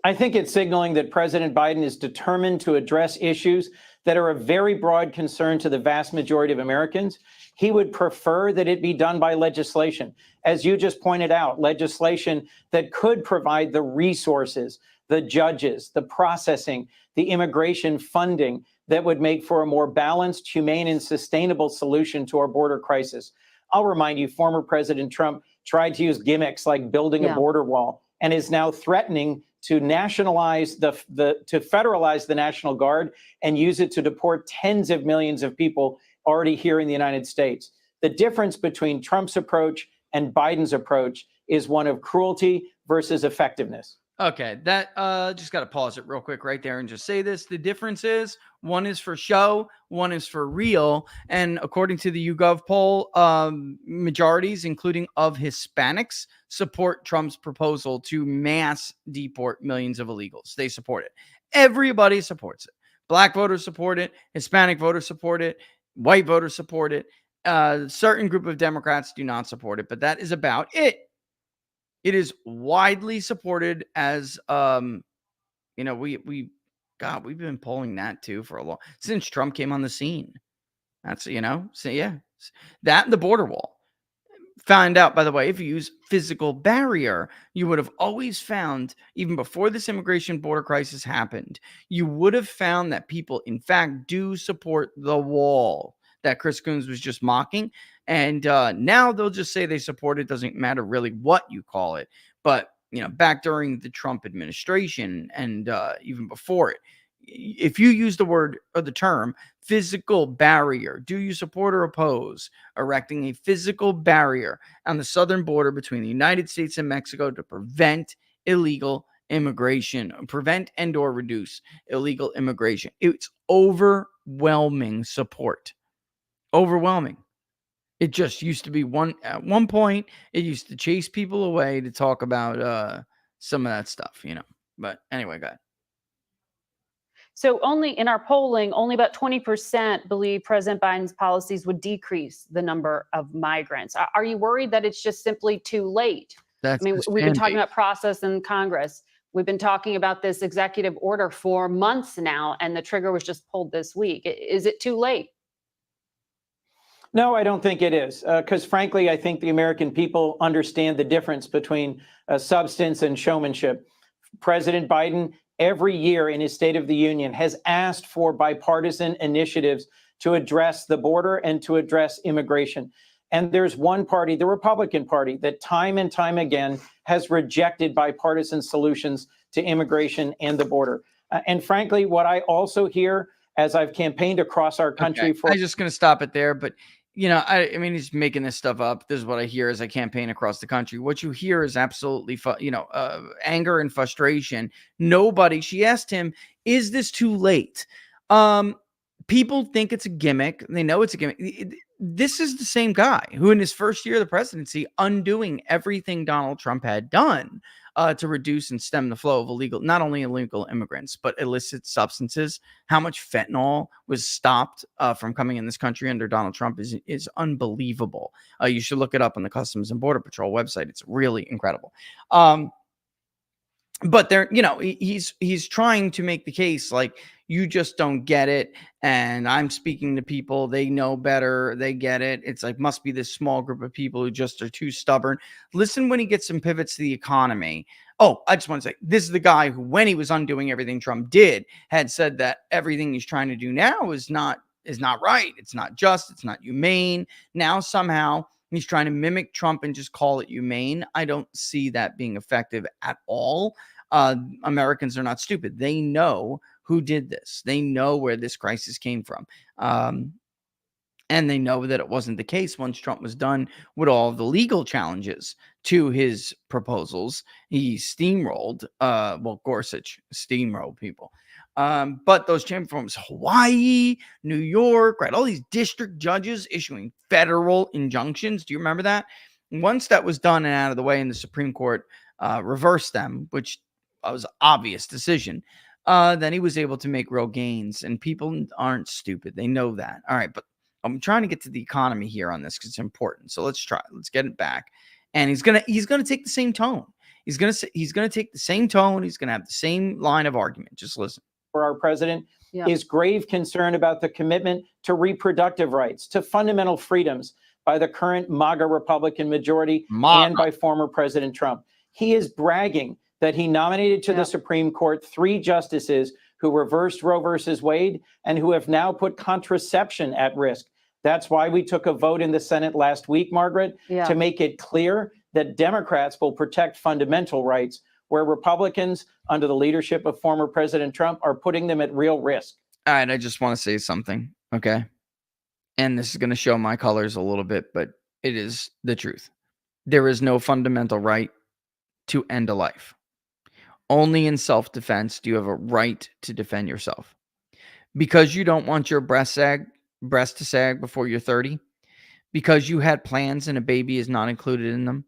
I think it's signaling that President Biden is determined to address issues that are of very broad concern to the vast majority of Americans. He would prefer that it be done by legislation. As you just pointed out, legislation that could provide the resources, the judges, the processing, the immigration funding that would make for a more balanced, humane, and sustainable solution to our border crisis. I'll remind you, former President Trump tried to use gimmicks like building a border wall and is now threatening to nationalize to federalize the National Guard and use it to deport tens of millions of people already here in the United States. The difference between Trump's approach and Biden's approach is one of cruelty versus effectiveness. Okay, that just got to pause it real quick right there and just say this. The difference is one is for show, one is for real. And according to the YouGov poll, majorities, including of Hispanics, support Trump's proposal to mass deport millions of illegals. They support it. Everybody supports it. Black voters support it. Hispanic voters support it. White voters support it. Certain group of Democrats do not support it, but that is about it. It is widely supported as, we've been polling that too for a long, since Trump came on the scene. That's, so yeah, that and the border wall. Find out, by the way, if you use physical barrier, you would have always found, even before this immigration border crisis happened, you would have found that people, in fact, do support the wall that Chris Coons was just mocking. And now they'll just say they support it. Doesn't matter really what you call it. But, back during the Trump administration and even before it, if you use the word or the term physical barrier, do you support or oppose erecting a physical barrier on the southern border between the United States and Mexico to prevent illegal immigration, prevent and or reduce illegal immigration? It's overwhelming support. Overwhelming. It just used to be at one point, it used to chase people away to talk about some of that stuff, But anyway, go ahead. So only in our polling, only about 20% believe President Biden's policies would decrease the number of migrants. Are you worried that it's just simply too late? We've been talking about process in Congress. We've been talking about this executive order for months now, and the trigger was just pulled this week. Is it too late? No, I don't think it is. Because frankly, I think the American people understand the difference between substance and showmanship. President Biden, every year in his State of the Union, has asked for bipartisan initiatives to address the border and to address immigration. And there's one party, the Republican Party, that time and time again has rejected bipartisan solutions to immigration and the border. And frankly, what I also hear as I've campaigned across our country I'm just going to stop it there. But, he's making this stuff up. This is what I hear as I campaign across the country. What you hear is absolutely, anger and frustration. She asked him, is this too late? People think it's a gimmick. They know it's a gimmick. This is the same guy who in his first year of the presidency, undoing everything Donald Trump had done to reduce and stem the flow of not only illegal immigrants, but illicit substances. How much fentanyl was stopped from coming in this country under Donald Trump is unbelievable. You should look it up on the Customs and Border Patrol website. It's really incredible. But he's trying to make the case like, you just don't get it. And I'm speaking to people, they know better, they get it. It's like, must be this small group of people who just are too stubborn. Listen when he gets some pivots to the economy. Oh, I just want to say, this is the guy who, when he was undoing everything Trump did, had said that everything he's trying to do now is not right. It's not just, it's not humane. Now somehow he's trying to mimic Trump and just call it humane. I don't see that being effective at all. Americans are not stupid. They know who did this. They know where this crisis came from. And they know that it wasn't the case once Trump was done with all of the legal challenges to his proposals. He steamrolled, Gorsuch steamrolled people. But those came from Hawaii, New York, right? All these district judges issuing federal injunctions. Do you remember that? Once that was done and out of the way and the Supreme Court reversed them, which was an obvious decision, then he was able to make real gains. And people aren't stupid. They know that. All right, but I'm trying to get to the economy here on this because it's important. So let's try. Let's get it back. And he's gonna take the same tone. He's gonna take the same tone. He's gonna have the same line of argument. Just listen. For our president is grave concern about the commitment to reproductive rights, to fundamental freedoms by the current MAGA Republican majority and by former President Trump. He is bragging that he nominated to the Supreme Court 3 justices who reversed Roe versus Wade and who have now put contraception at risk. That's why we took a vote in the Senate last week, Margaret, to make it clear that Democrats will protect fundamental rights, where Republicans, under the leadership of former President Trump, are putting them at real risk. All right, I just want to say something, okay? And this is going to show my colors a little bit, but it is the truth. There is no fundamental right to end a life. Only in self-defense do you have a right to defend yourself. Because you don't want your breast to sag before you're 30, because you had plans and a baby is not included in them,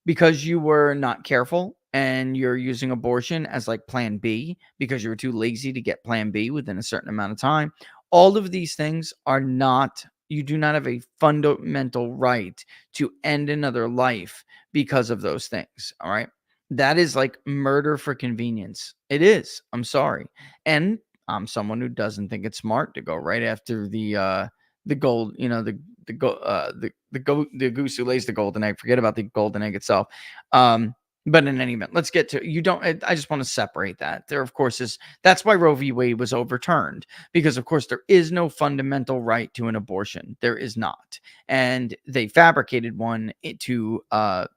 because you were not careful and you're using abortion as like plan B because you were too lazy to get plan B within a certain amount of time. All of these things are not, you do not have a fundamental right to end another life because of those things. All right. That is like murder for convenience. It is. I'm sorry. And I'm someone who doesn't think it's smart to go right after the gold, the goose who lays the golden egg. Forget about the golden egg itself. But in any event, let's get to, I just want to separate that. There, of course, that's why Roe v. Wade was overturned, because, of course, there is no fundamental right to an abortion. There is not. And they fabricated one to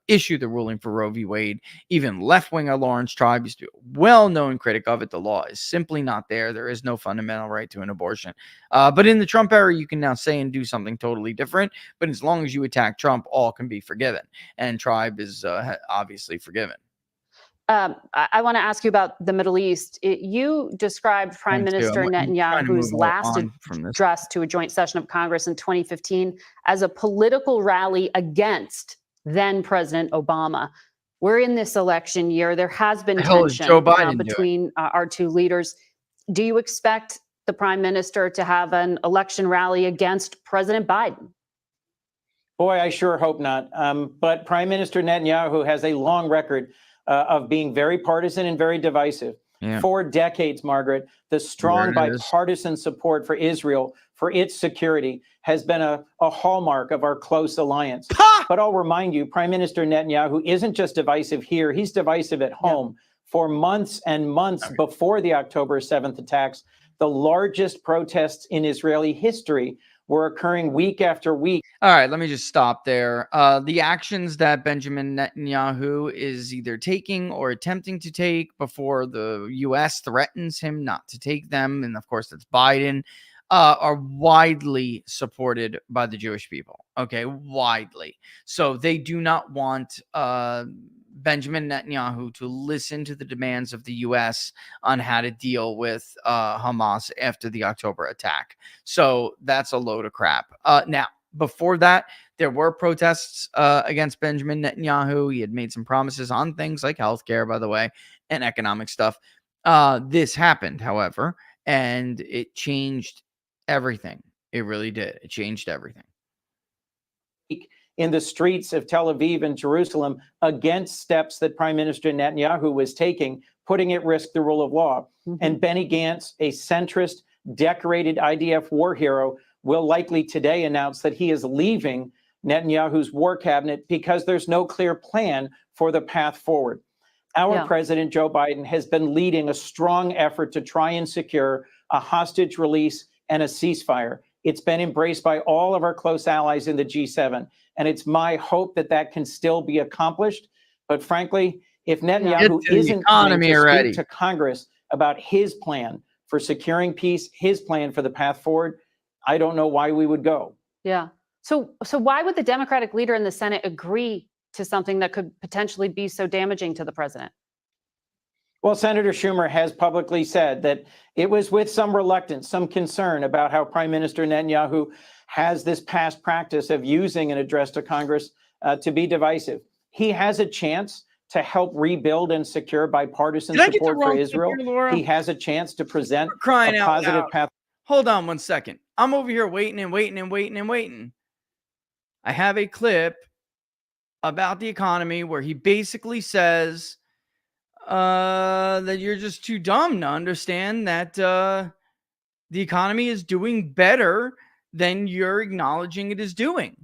issue the ruling for Roe v. Wade. Even left-winger Lawrence Tribe used to be a well-known critic of it. The law is simply not there. There is no fundamental right to an abortion. But in the Trump era, you can now say and do something totally different. But as long as you attack Trump, all can be forgiven. And Tribe is obviously forgiven. I want to ask you about the Middle East. You described Prime Minister Netanyahu's last address to a joint session of Congress in 2015 as a political rally against then President Obama. We're in this election year. There has been tension between our two leaders. Do you expect the Prime Minister to have an election rally against President Biden? Boy, I sure hope not. But Prime Minister Netanyahu has a long record of being very partisan and very divisive. For decades, Margaret, the strong bipartisan support for Israel, for its security, has been a hallmark of our close alliance. But I'll remind you, Prime Minister Netanyahu isn't just divisive here, he's divisive at home. For months and months before the October 7th attacks, the largest protests in Israeli history were occurring week after week. All right, let me just stop there. The actions that Benjamin Netanyahu is either taking or attempting to take before the U.S. threatens him not to take them, and of course that's Biden, are widely supported by the Jewish people. Okay, widely. So they do not want Benjamin Netanyahu to listen to the demands of the U.S. on how to deal with Hamas after the October attack. So that's a load of crap. Now, before that, there were protests against Benjamin Netanyahu. He had made some promises on things like healthcare, by the way, and economic stuff. This happened, however, and it changed everything. It really did. It changed everything. In the streets of Tel Aviv and Jerusalem against steps that Prime Minister Netanyahu was taking, putting at risk the rule of law. And Benny Gantz, a centrist, decorated IDF war hero, will likely today announce that he is leaving Netanyahu's war cabinet because there's no clear plan for the path forward. Our president, Joe Biden, has been leading a strong effort to try and secure a hostage release and a ceasefire. It's been embraced by all of our close allies in the G7. And it's my hope that that can still be accomplished. But frankly, If Netanyahu isn't going to speak to Congress about his plan for securing peace, his plan for the path forward, I don't know why we would go. Yeah. So why would the Democratic leader in the Senate agree to something that could potentially be so damaging to the president? Well, Senator Schumer has publicly said that it was with some reluctance, some concern about how Prime Minister Netanyahu has this past practice of using an address to Congress to be divisive. He has a chance to help rebuild and secure bipartisan support for Israel. He has a chance to present a positive path. Hold on 1 second. I'm over here waiting. I have a clip about the economy where he basically says that you're just too dumb to understand that the economy is doing better than you're acknowledging it is doing,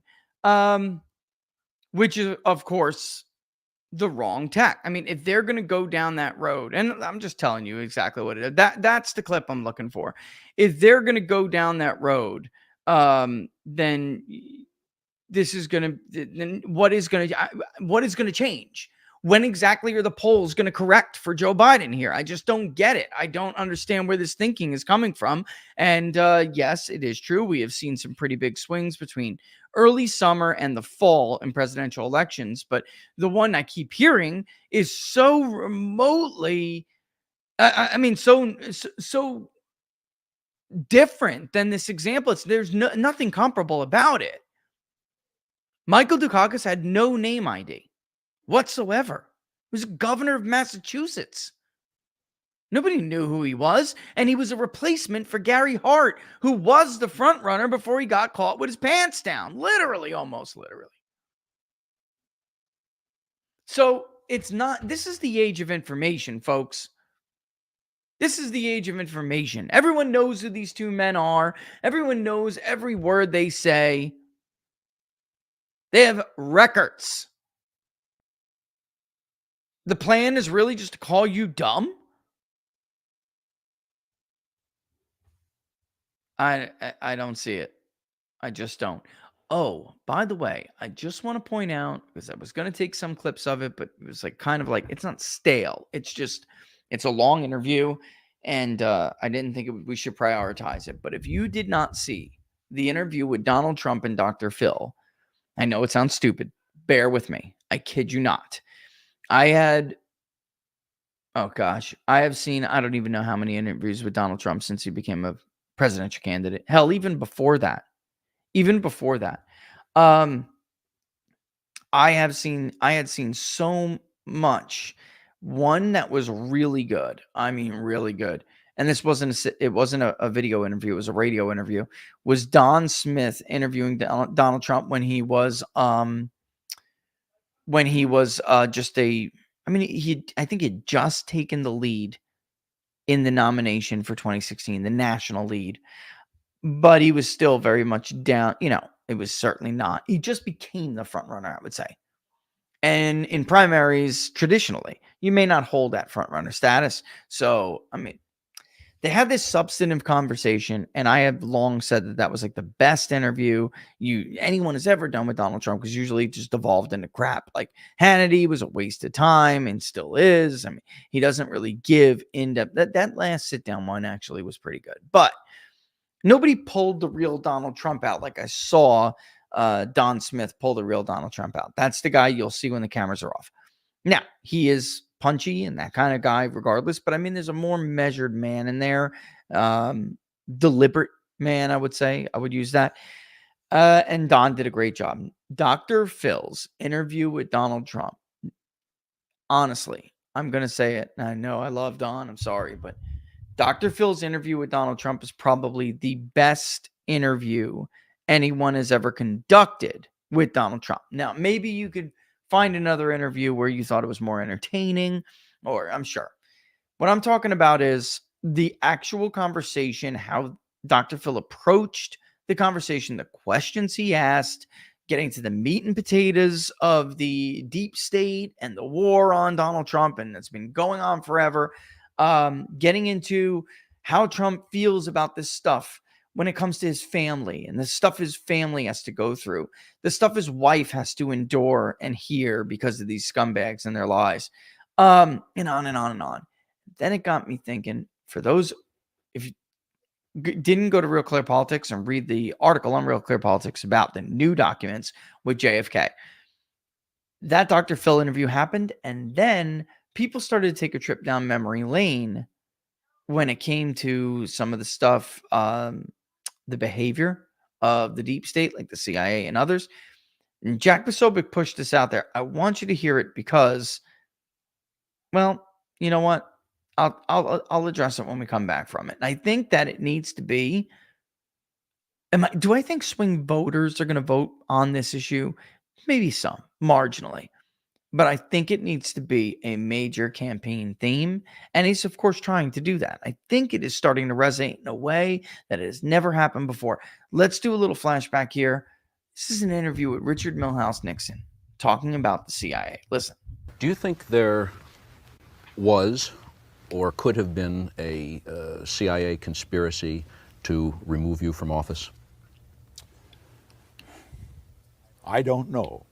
which is, of course, the wrong tack. I mean, if they're going to go down that road, and I'm just telling you exactly what it is, that's the clip I'm looking for. If they're going to go down that road, then this is going to, then what is going to change? When exactly are the polls going to correct for Joe Biden here? I just don't get it. I don't understand where this thinking is coming from. And yes, it is true. We have seen some pretty big swings between early summer and the fall in presidential elections. But the one I keep hearing is so remotely, so different than this example. There's nothing comparable about it. Michael Dukakis had no name ID whatsoever. He was governor of Massachusetts. Nobody knew who he was, and he was a replacement for Gary Hart, who was the front runner before he got caught with his pants down. Literally, almost literally. So it's not, this is the age of information, folks. This is the age of information. Everyone knows who these two men are. Everyone knows every word they say. They have records. The plan is really just to call you dumb? I don't see it. I just don't. Oh, by the way, I just want to point out, because I was going to take some clips of it, but it was kind of like, it's not stale. It's just, it's a long interview, and I didn't think we should prioritize it. But if you did not see the interview with Donald Trump and Dr. Phil, I know it sounds stupid. Bear with me. I kid you not. I have seen, I don't even know how many interviews with Donald Trump since he became a presidential candidate. Hell, even before that. I had seen so much. One that was really good. I mean, really good. And this wasn't a video interview. It was a radio interview. Was Don Smith interviewing Donald Trump when he was just a, I mean, I think he'd just taken the lead in the nomination for 2016, the national lead, but he was still very much down. It was certainly not. He just became the front runner, I would say. And in primaries, traditionally, you may not hold that front runner status. So, I mean, they had this substantive conversation, and I have long said that was like the best interview anyone has ever done with Donald Trump, because usually it just devolved into crap. Like Hannity was a waste of time and still is. I mean, he doesn't really give in-depth. That last sit-down one actually was pretty good, but nobody pulled the real Donald Trump out like I saw Don Smith pull the real Donald Trump out. That's the guy you'll see when the cameras are off. Now, he is punchy and that kind of guy regardless, but I mean, there's a more measured man in there. Deliberate man, I would say. I would use that. And Don did a great job. Dr. Phil's interview with Donald Trump, honestly, I'm going to say it. I know I love Don. I'm sorry, but Dr. Phil's interview with Donald Trump is probably the best interview anyone has ever conducted with Donald Trump. Now, maybe you could find another interview where you thought it was more entertaining, or I'm sure. What I'm talking about is the actual conversation, how Dr. Phil approached the conversation, the questions he asked, getting to the meat and potatoes of the deep state and the war on Donald Trump, and it's been going on forever. Getting into how Trump feels about this stuff when it comes to his family and the stuff his family has to go through, the stuff his wife has to endure and hear because of these scumbags and their lies. And on and on and on. Then it got me thinking, for those, if you didn't go to Real Clear Politics and read the article on Real Clear Politics about the new documents with JFK, that Dr. Phil interview happened, and then people started to take a trip down memory lane when it came to some of the stuff, the behavior of the deep state, like the CIA and others. And Jack Posobiec pushed this out there. I want you to hear it because, well, you know what? I'll address it when we come back from it. And I think that it needs to be. Do I think swing voters are going to vote on this issue? Maybe some, marginally. But I think it needs to be a major campaign theme. And he's, of course, trying to do that. I think it is starting to resonate in a way that has never happened before. Let's do a little flashback here. This is an interview with Richard Milhous Nixon talking about the CIA. Listen. Do you think there was or could have been a CIA conspiracy to remove you from office? I don't know.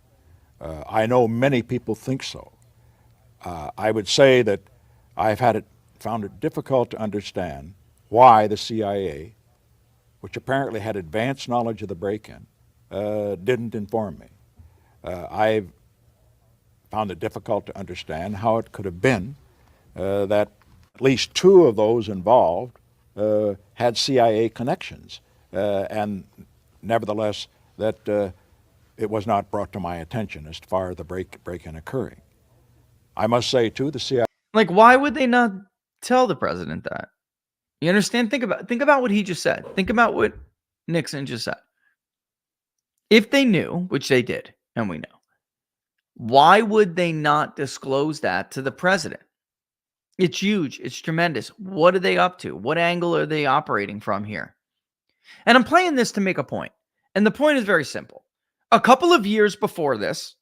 I know many people think so. I would say that I've found it difficult to understand why the CIA, which apparently had advanced knowledge of the break-in, didn't inform me. I've found it difficult to understand how it could have been that at least two of those involved had CIA connections, and nevertheless that it was not brought to my attention as far as the break-in occurring. I must say, too, the CIA... Like, why would they not tell the president that? You understand? Think about what he just said. Think about what Nixon just said. If they knew, which they did, and we know, why would they not disclose that to the president? It's huge. It's tremendous. What are they up to? What angle are they operating from here? And I'm playing this to make a point. And the point is very simple. A couple of years before this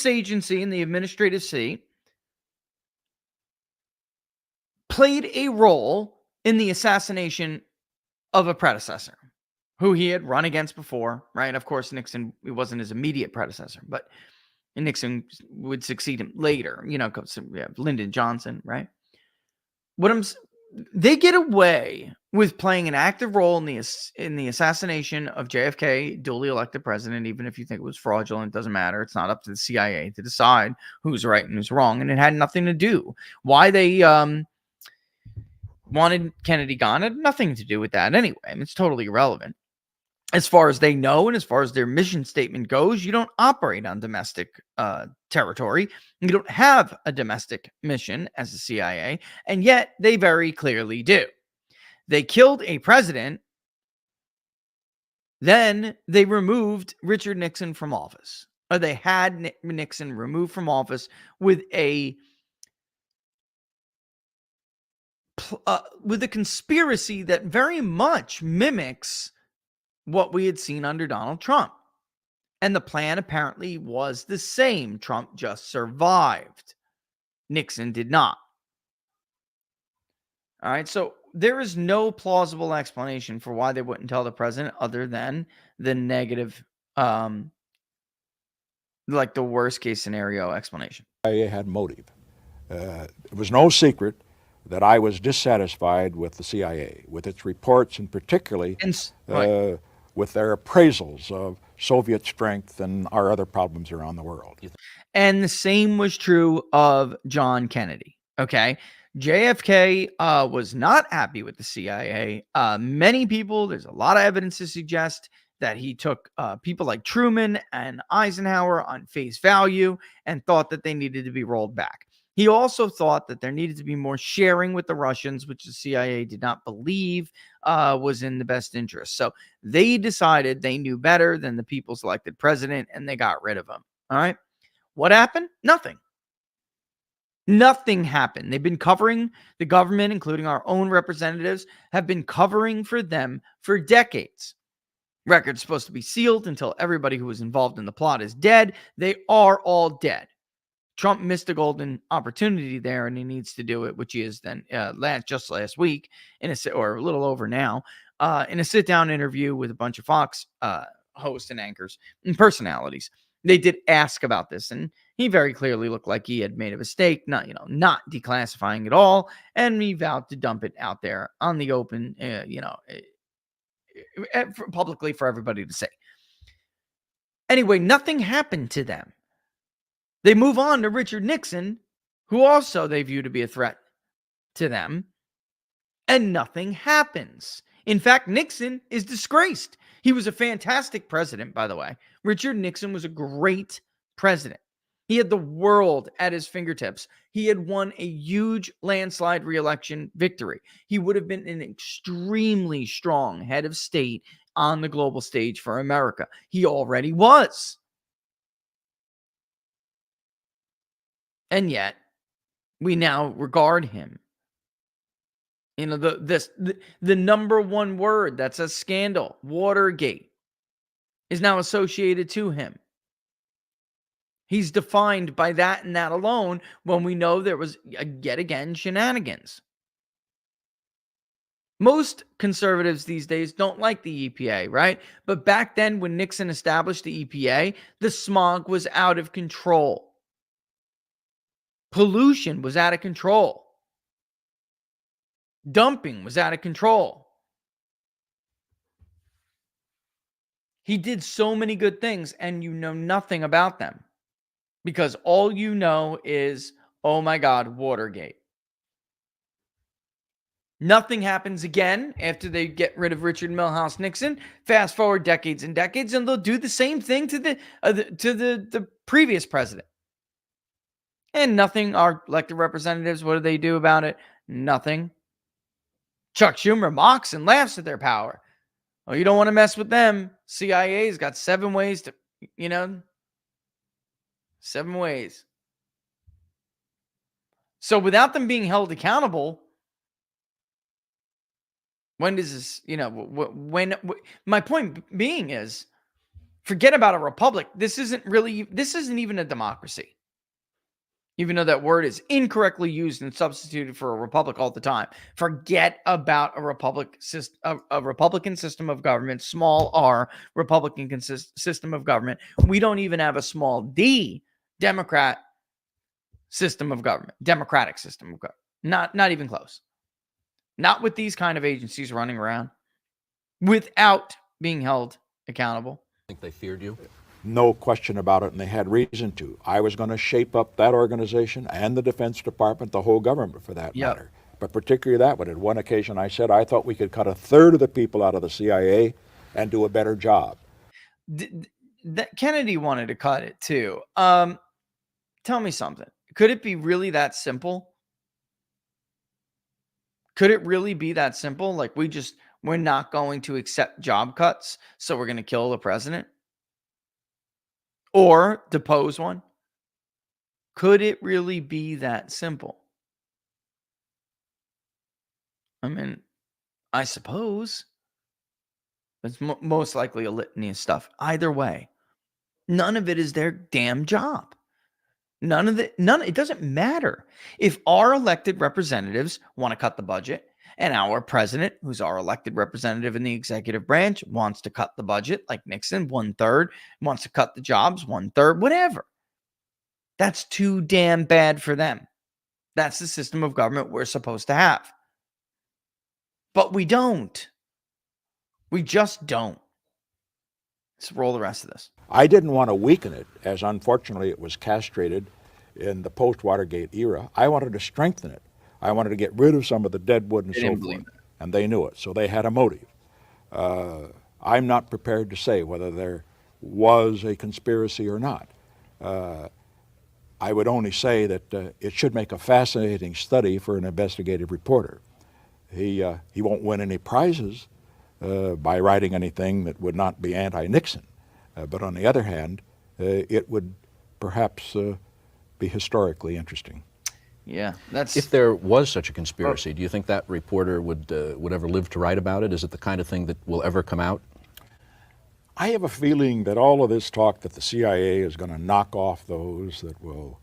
agency in the administrative seat played a role in the assassination of a predecessor who he had run against before, right? Of course, Nixon, it wasn't his immediate predecessor, but Nixon would succeed him later, Lyndon Johnson, right? They get away with playing an active role in the assassination of JFK, duly elected president, even if you think it was fraudulent, it doesn't matter. It's not up to the CIA to decide who's right and who's wrong, and it had nothing to do. Why they wanted Kennedy gone had nothing to do with that anyway. I mean, it's totally irrelevant. As far as they know and as far as their mission statement goes, you don't operate on domestic territory. You don't have a domestic mission as the CIA, and yet they very clearly do. They killed a president, then they removed Richard Nixon from office. Or they had Nixon removed from office with a conspiracy that very much mimics what we had seen under Donald Trump. And the plan apparently was the same. Trump just survived. Nixon did not. All right, so there is no plausible explanation for why they wouldn't tell the president other than the negative, like the worst case scenario explanation. I had motive. It was no secret that I was dissatisfied with the CIA, with its reports and particularly with their appraisals of Soviet strength and our other problems around the world. And the same was true of John Kennedy, okay? JFK was not happy with the CIA. Many people, there's a lot of evidence to suggest that he took people like Truman and Eisenhower on face value and thought that they needed to be rolled back. He also thought that there needed to be more sharing with the Russians, which the CIA did not believe was in the best interest. So they decided they knew better than the people's elected president, and they got rid of him. All right. What happened? Nothing. Nothing happened. They've been covering the government, including our own representatives, have been covering for them for decades. Record's supposed to be sealed until everybody who was involved in the plot is dead. They are all dead. Trump missed a golden opportunity there, and he needs to do it, which he is then just last week, or a little over now, in a sit-down interview with a bunch of Fox hosts and anchors and personalities. They did ask about this, and He very clearly looked like he had made a mistake, not declassifying it all, and he vowed to dump it out there on the open, publicly for everybody to see. Anyway, nothing happened to them. They move on to Richard Nixon, who also they view to be a threat to them, and nothing happens. In fact, Nixon is disgraced. He was a fantastic president, by the way. Richard Nixon was a great president. He had the world at his fingertips. He had won a huge landslide re-election victory. He would have been an extremely strong head of state on the global stage for America. He already was. And yet, we now regard him. The number one word that's a scandal, Watergate, is now associated to him. He's defined by that and that alone when we know there was, yet again, shenanigans. Most conservatives these days don't like the EPA, right? But back then when Nixon established the EPA, the smog was out of control. Pollution was out of control. Dumping was out of control. He did so many good things, and you know nothing about them. Because all you know is, oh my God, Watergate. Nothing happens again after they get rid of Richard Milhouse Nixon. Fast forward decades and decades, and they'll do the same thing to the previous president. And nothing. Our elected representatives, what do they do about it? Nothing. Chuck Schumer mocks and laughs at their power. Oh, you don't want to mess with them. CIA's got 7 ways to, 7 ways. So without them being held accountable, when does this, my point being is, forget about a republic. This isn't even a democracy. Even though that word is incorrectly used and substituted for a republic all the time. Forget about a Republican system of government, small r, Republican system of government. We don't even have a small d, democratic system of government. Not even close. Not with these kind of agencies running around without being held accountable. Think they feared you? No question about it, and they had reason to. I was going to shape up that organization and the Defense Department, the whole government for that matter. But particularly that one. At one occasion I said I thought we could cut 1/3 of the people out of the CIA and do a better job. Kennedy wanted to cut it too. Tell me something. Could it be really that simple? Could it really be that simple? Like we're not going to accept job cuts, so we're going to kill the president? Or depose one? Could it really be that simple? I mean, I suppose. It's most likely a litany of stuff. Either way, none of it is their damn job. It doesn't matter. If our elected representatives want to cut the budget, and our president, who's our elected representative in the executive branch, wants to cut the budget, like Nixon, 1/3, wants to cut the jobs, 1/3, whatever. That's too damn bad for them. That's the system of government we're supposed to have. But we don't. We just don't. Let's roll the rest of this. I didn't want to weaken it, as unfortunately it was castrated in the post-Watergate era. I wanted to strengthen it. I wanted to get rid of some of the dead wood and so forth. And they knew it, so they had a motive. I'm not prepared to say whether there was a conspiracy or not. I would only say that it should make a fascinating study for an investigative reporter. He won't win any prizes by writing anything that would not be anti-Nixon. But on the other hand, it would perhaps be historically interesting. Yeah, that's. If there was such a conspiracy, do you think that reporter would ever live to write about it? Is it the kind of thing that will ever come out? I have a feeling that all of this talk that the CIA is going to knock off those that will,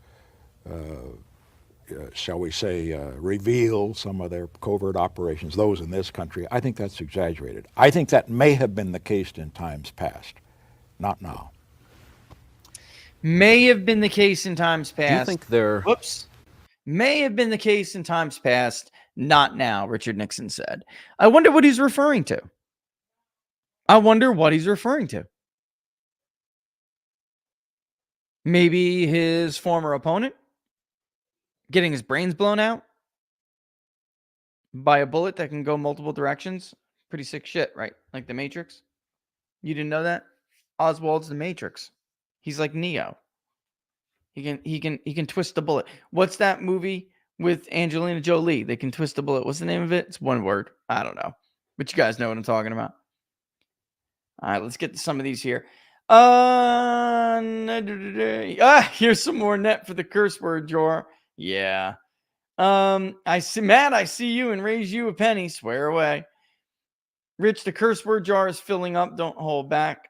shall we say, reveal some of their covert operations, those in this country, I think that's exaggerated. I think that may have been the case in times past, not now. May have been the case in times past. Do you think they're... Whoops. May have been the case in times past, not now, Richard Nixon said. I wonder what he's referring to. Maybe his former opponent getting his brains blown out by a bullet that can go multiple directions. Pretty sick shit, right? Like the Matrix. You didn't know that? Oswald's the Matrix. He's like Neo. He can twist the bullet. What's that movie with Angelina Jolie? They can twist the bullet. What's the name of it? It's one word. I don't know. But you guys know what I'm talking about. All right, let's get to some of these here. Here's some more net for the curse word jar. Yeah. I see, Matt, I see you and raise you a penny. Swear away. Rich, the curse word jar is filling up. Don't hold back.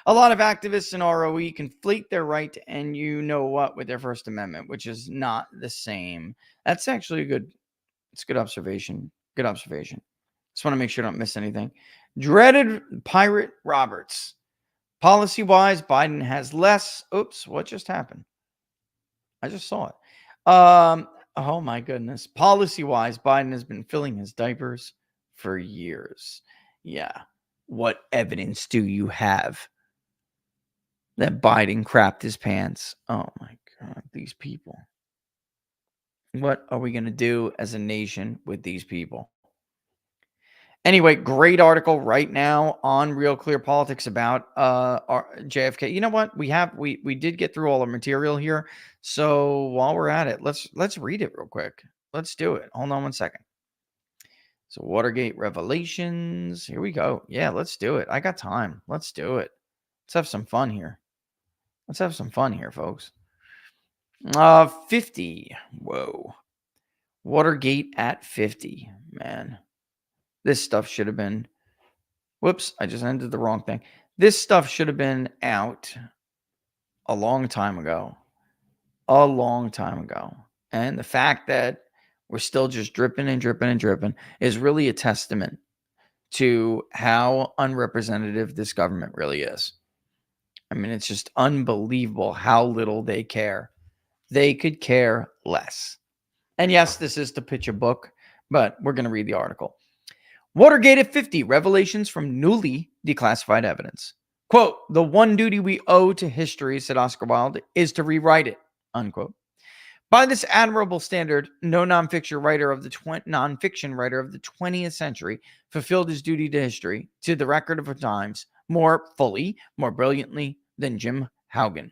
A lot of activists in ROE conflate their right to end you know what with their First Amendment, which is not the same. That's actually it's a good observation. Good observation. Just want to make sure I don't miss anything. Dreaded Pirate Roberts. Policy-wise, Biden has less. Oops, what just happened? I just saw it. Oh my goodness. Policy-wise, Biden has been filling his diapers for years. Yeah. What evidence do you have that Biden crapped his pants? Oh my God, these people. What are we going to do as a nation with these people? Anyway, great article right now on Real Clear Politics about JFK. You know what? We did get through all the material here. So while we're at it, let's read it real quick. Let's do it. Hold on one second. So Watergate revelations. Here we go. Yeah, let's do it. I got time. Let's do it. Let's have some fun here. Let's have some fun here, folks. 50. Whoa. Watergate at 50. Man. This stuff should have been... Whoops, I just ended the wrong thing. This stuff should have been out a long time ago. A long time ago. And the fact that we're still just dripping and dripping and dripping is really a testament to how unrepresentative this government really is. I mean, it's just unbelievable how little they care. They could care less. And yes, this is to pitch a book, but we're going to read the article. Watergate at 50, revelations from newly declassified evidence. Quote, the one duty we owe to history, said Oscar Wilde, is to rewrite it, unquote. By this admirable standard, no nonfiction writer of the 20th century fulfilled his duty to history, to the record of our times, more fully, more brilliantly than Jim Haugen.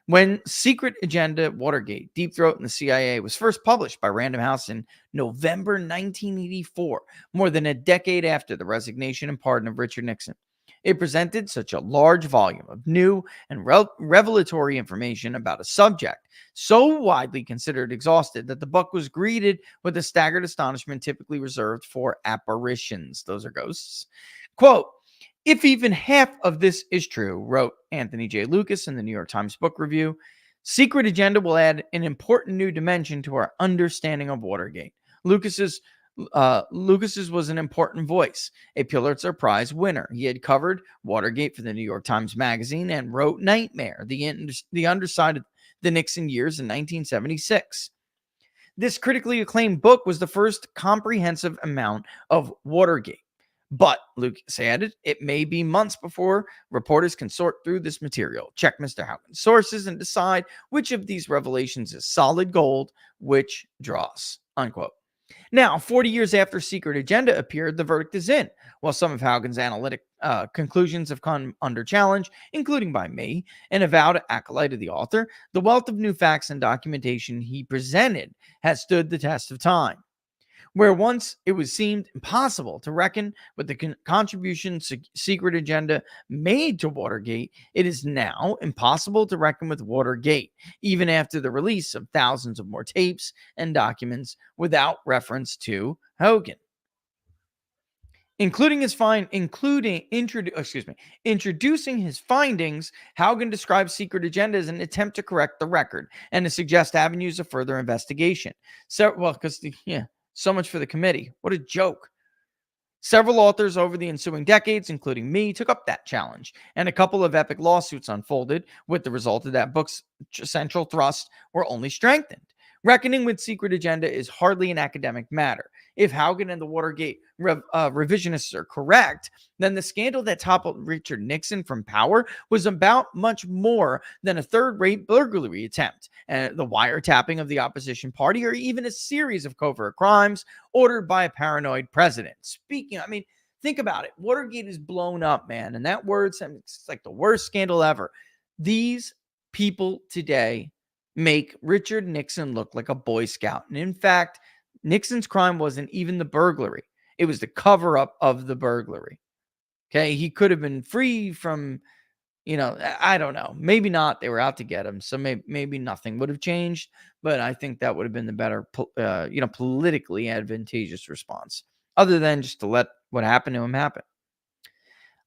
When Secret Agenda Watergate, Deep Throat and the CIA was first published by Random House in November 1984, more than a decade after the resignation and pardon of Richard Nixon, it presented such a large volume of new and revelatory information about a subject so widely considered exhausted that the book was greeted with the staggered astonishment typically reserved for apparitions. Those are ghosts. Quote, if even half of this is true, wrote Anthony J. Lucas in the New York Times Book Review, Secret Agenda will add an important new dimension to our understanding of Watergate. Lucas's was an important voice, a Pulitzer Prize winner. He had covered Watergate for the New York Times Magazine and wrote Nightmare, the underside of the Nixon years in 1976. This critically acclaimed book was the first comprehensive account of Watergate. But, Lucas added, it may be months before reporters can sort through this material, check Mr. Haugen's sources, and decide which of these revelations is solid gold, which dross, unquote. Now, 40 years after Secret Agenda appeared, the verdict is in. While some of Haugen's analytic conclusions have come under challenge, including by me, an avowed acolyte of the author, the wealth of new facts and documentation he presented has stood the test of time. Where once it was seemed impossible to reckon with the contribution Secret Agenda made to Watergate, it is now impossible to reckon with Watergate, even after the release of thousands of more tapes and documents without reference to Haugen. Introducing his findings, Haugen describes Secret Agenda as an attempt to correct the record and to suggest avenues of further investigation. So much for the committee. What a joke. Several authors over the ensuing decades, including me, took up that challenge, and a couple of epic lawsuits unfolded, with the result that that book's central thrust were only strengthened. Reckoning with secret agenda is hardly an academic matter. If Haugen and the Watergate revisionists are correct, then the scandal that toppled Richard Nixon from power was about much more than a third-rate burglary attempt, and the wiretapping of the opposition party, or even a series of covert crimes ordered by a paranoid president. Speaking, I mean, think about it. Watergate is blown up, man, and that word, it's like the worst scandal ever. These people today make Richard Nixon look like a Boy Scout. And in fact, Nixon's crime wasn't even the burglary. It was the cover-up of the burglary. Okay, he could have been free from, I don't know. Maybe not. They were out to get him. So maybe nothing would have changed. But I think that would have been the better, politically advantageous response. Other than just to let what happened to him happen.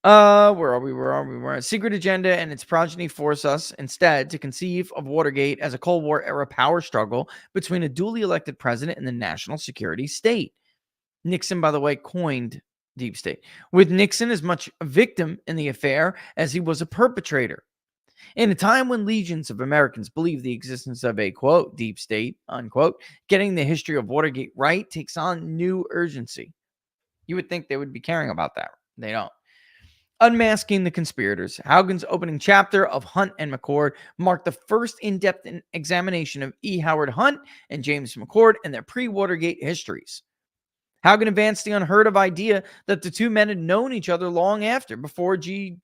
Where are we? We're at secret agenda and its progeny force us instead to conceive of Watergate as a Cold War era power struggle between a duly elected president and the national security state. Nixon, by the way, coined deep state, with Nixon as much a victim in the affair as he was a perpetrator. In a time when legions of Americans believe the existence of a, quote, deep state, unquote, getting the history of Watergate right takes on new urgency. You would think they would be caring about that. They don't. Unmasking the Conspirators, Haugen's opening chapter of Hunt and McCord marked the first in-depth examination of E. Howard Hunt and James McCord and their pre-Watergate histories. Haugen advanced the unheard of idea that the two men had known each other long after, before G.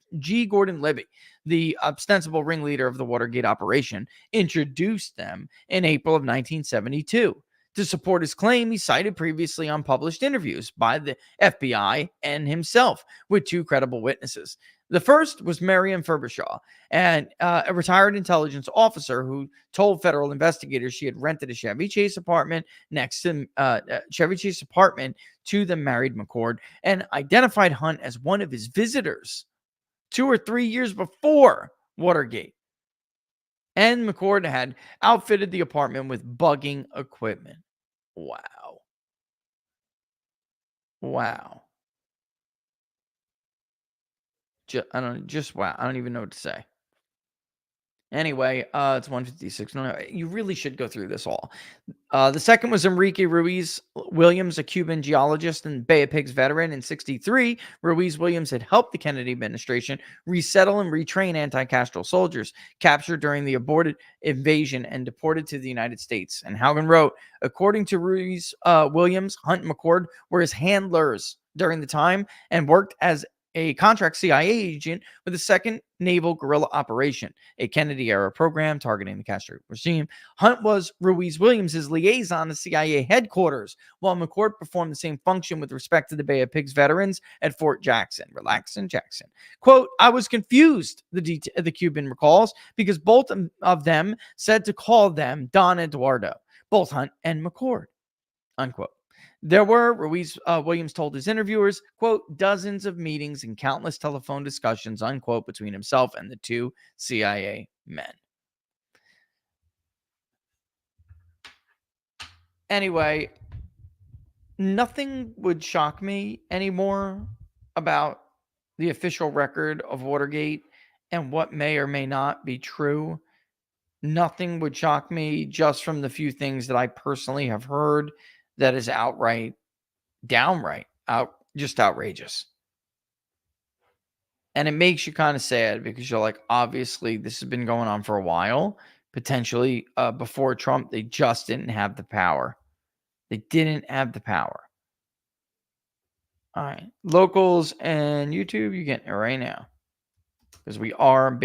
Gordon Liddy, the ostensible ringleader of the Watergate operation, introduced them in April of 1972. To support his claim, he cited previously unpublished interviews by the FBI and himself with two credible witnesses. The first was Marion Frobisher, and a retired intelligence officer who told federal investigators she had rented a Chevy Chase apartment to the married McCord and identified Hunt as one of his visitors 2 or 3 years before Watergate. And McCord had outfitted the apartment with bugging equipment. Wow. Wow. Wow. I don't even know what to say. Anyway, it's 156. No, you really should go through this all. The second was Enrique Ruiz Williams, a Cuban geologist and Bay of Pigs veteran. In 1963, Ruiz Williams had helped the Kennedy administration resettle and retrain anti-Castro soldiers captured during the aborted invasion and deported to the United States. And Haugen wrote, according to Ruiz Williams, Hunt and McCord were his handlers during the time and worked as a contract CIA agent with the Second Naval Guerrilla Operation, a Kennedy-era program targeting the Castro regime. Hunt was Ruiz Williams' liaison to CIA headquarters, while McCord performed the same function with respect to the Bay of Pigs veterans at Fort Jackson. Relaxin' Jackson. Quote, I was confused, the Cuban recalls, because both of them said to call them Don Eduardo, both Hunt and McCord, unquote. There were, Ruiz Williams told his interviewers, quote, dozens of meetings and countless telephone discussions, unquote, between himself and the two CIA men. Anyway, nothing would shock me anymore about the official record of Watergate and what may or may not be true. Nothing would shock me just from the few things that I personally have heard that is just outrageous. And it makes you kind of sad because you're like, obviously, this has been going on for a while. Potentially, before Trump, they just didn't have the power. They didn't have the power. All right. Locals and YouTube, you're getting it right now. Because we are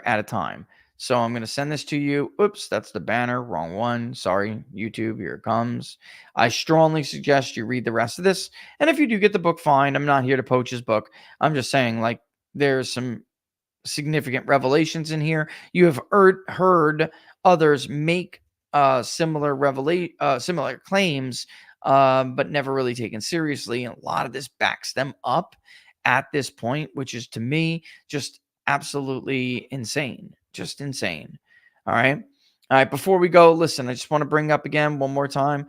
out of time. So I'm going to send this to you. Oops, that's the banner. Wrong one. Sorry, YouTube. Here it comes. I strongly suggest you read the rest of this. And if you do get the book, fine. I'm not here to poach his book. I'm just saying, like, there's some significant revelations in here. You have heard others make similar claims, but never really taken seriously. And a lot of this backs them up at this point, which is, to me, just absolutely insane. Just insane. All right. All right, before we go, listen, I just want to bring up again one more time.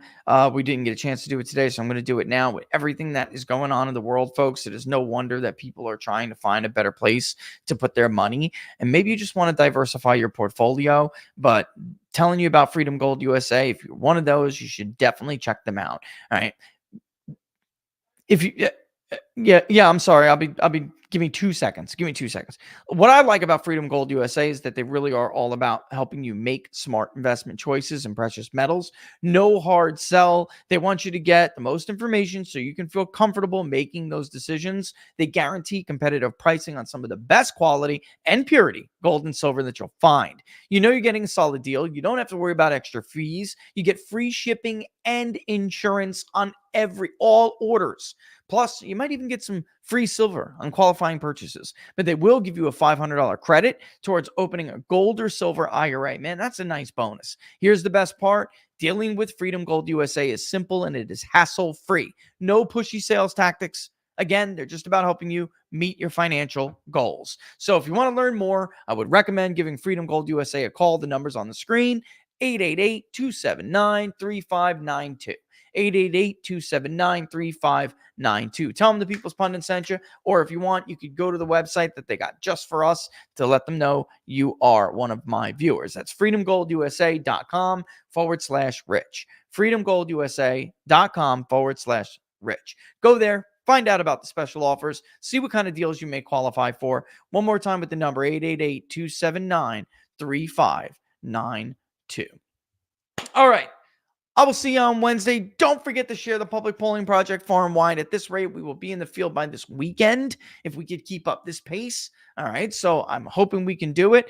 We didn't get a chance to do it today, so I'm going to do it now. With everything that is going on in the world, folks, it is no wonder that people are trying to find a better place to put their money. And maybe you just want to diversify your portfolio, but telling you about Freedom Gold USA, if you're one of those, you should definitely check them out. All right. If you yeah, I'm sorry. I'll be give me 2 seconds. Give me 2 seconds. What I like about Freedom Gold USA is that they really are all about helping you make smart investment choices in precious metals. No hard sell. They want you to get the most information so you can feel comfortable making those decisions. They guarantee competitive pricing on some of the best quality and purity gold and silver that you'll find. You know you're getting a solid deal. You don't have to worry about extra fees. You get free shipping and insurance on all orders. Plus, you might even get some free silver on qualifying purchases, but they will give you a $500 credit towards opening a gold or silver IRA. Man, that's a nice bonus. Here's the best part. Dealing with Freedom Gold USA is simple and it is hassle-free. No pushy sales tactics. Again, they're just about helping you meet your financial goals. So if you want to learn more, I would recommend giving Freedom Gold USA a call. The number's on the screen, 888-279-3592. 888-279-3592. Tell them the People's Pundit sent you, or if you want, you could go to the website that they got just for us to let them know you are one of my viewers. That's freedomgoldusa.com/rich. freedomgoldusa.com/rich. Go there, find out about the special offers, see what kind of deals you may qualify for. One more time with the number, 888-279-3592. All right. I will see you on Wednesday. Don't forget to share the public polling project far and wide. At this rate, we will be in the field by this weekend if we could keep up this pace. All right. So I'm hoping we can do it.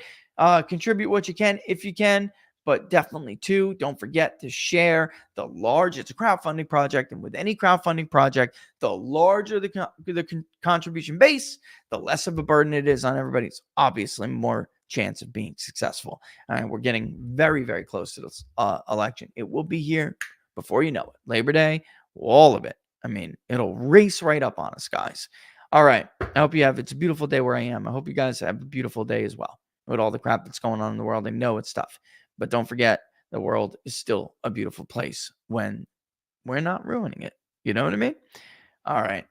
Contribute what you can if you can, but definitely too, don't forget to share it's a crowdfunding project. And with any crowdfunding project, the larger the contribution base, the less of a burden it is on everybody. It's obviously more chance of being successful. And we're getting very, very close to this election. It will be here before you know it. Labor Day, all of it. I mean, it'll race right up on us, guys. All right. I hope it's a beautiful day where I am. I hope you guys have a beautiful day as well. With all the crap that's going on in the world, I know it's tough. But don't forget, the world is still a beautiful place when we're not ruining it. You know what I mean? All right.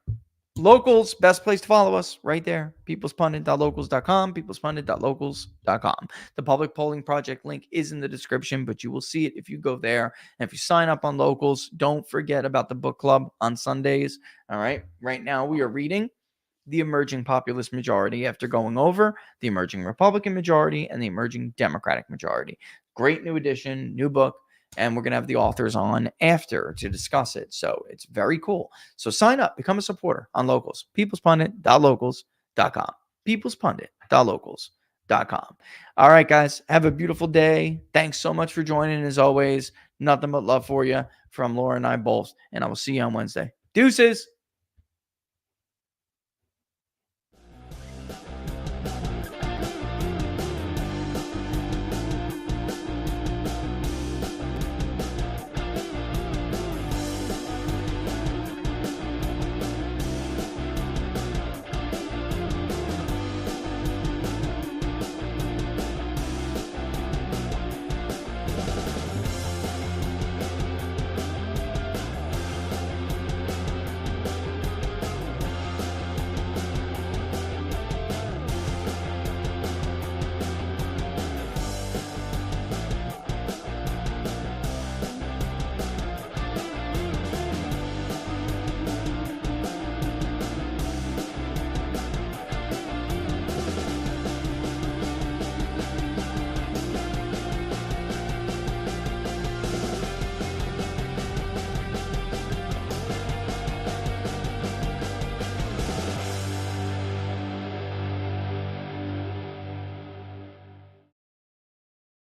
Locals, best place to follow us right there. peoplespundit.locals.com, peoplespundit.locals.com. The public polling project link is in the description, but you will see it if you go there. And if you sign up on Locals, don't forget about the book club on Sundays. All right. Right now we are reading The Emerging Populist Majority after going over the Emerging Republican Majority and the Emerging Democratic Majority. Great new edition, new book. And we're going to have the authors on after to discuss it. So it's very cool. So sign up, become a supporter on Locals, peoplespundit.locals.com, peoplespundit.locals.com. All right, guys, have a beautiful day. Thanks so much for joining. As always, nothing but love for you from Laura and I both. And I will see you on Wednesday. Deuces.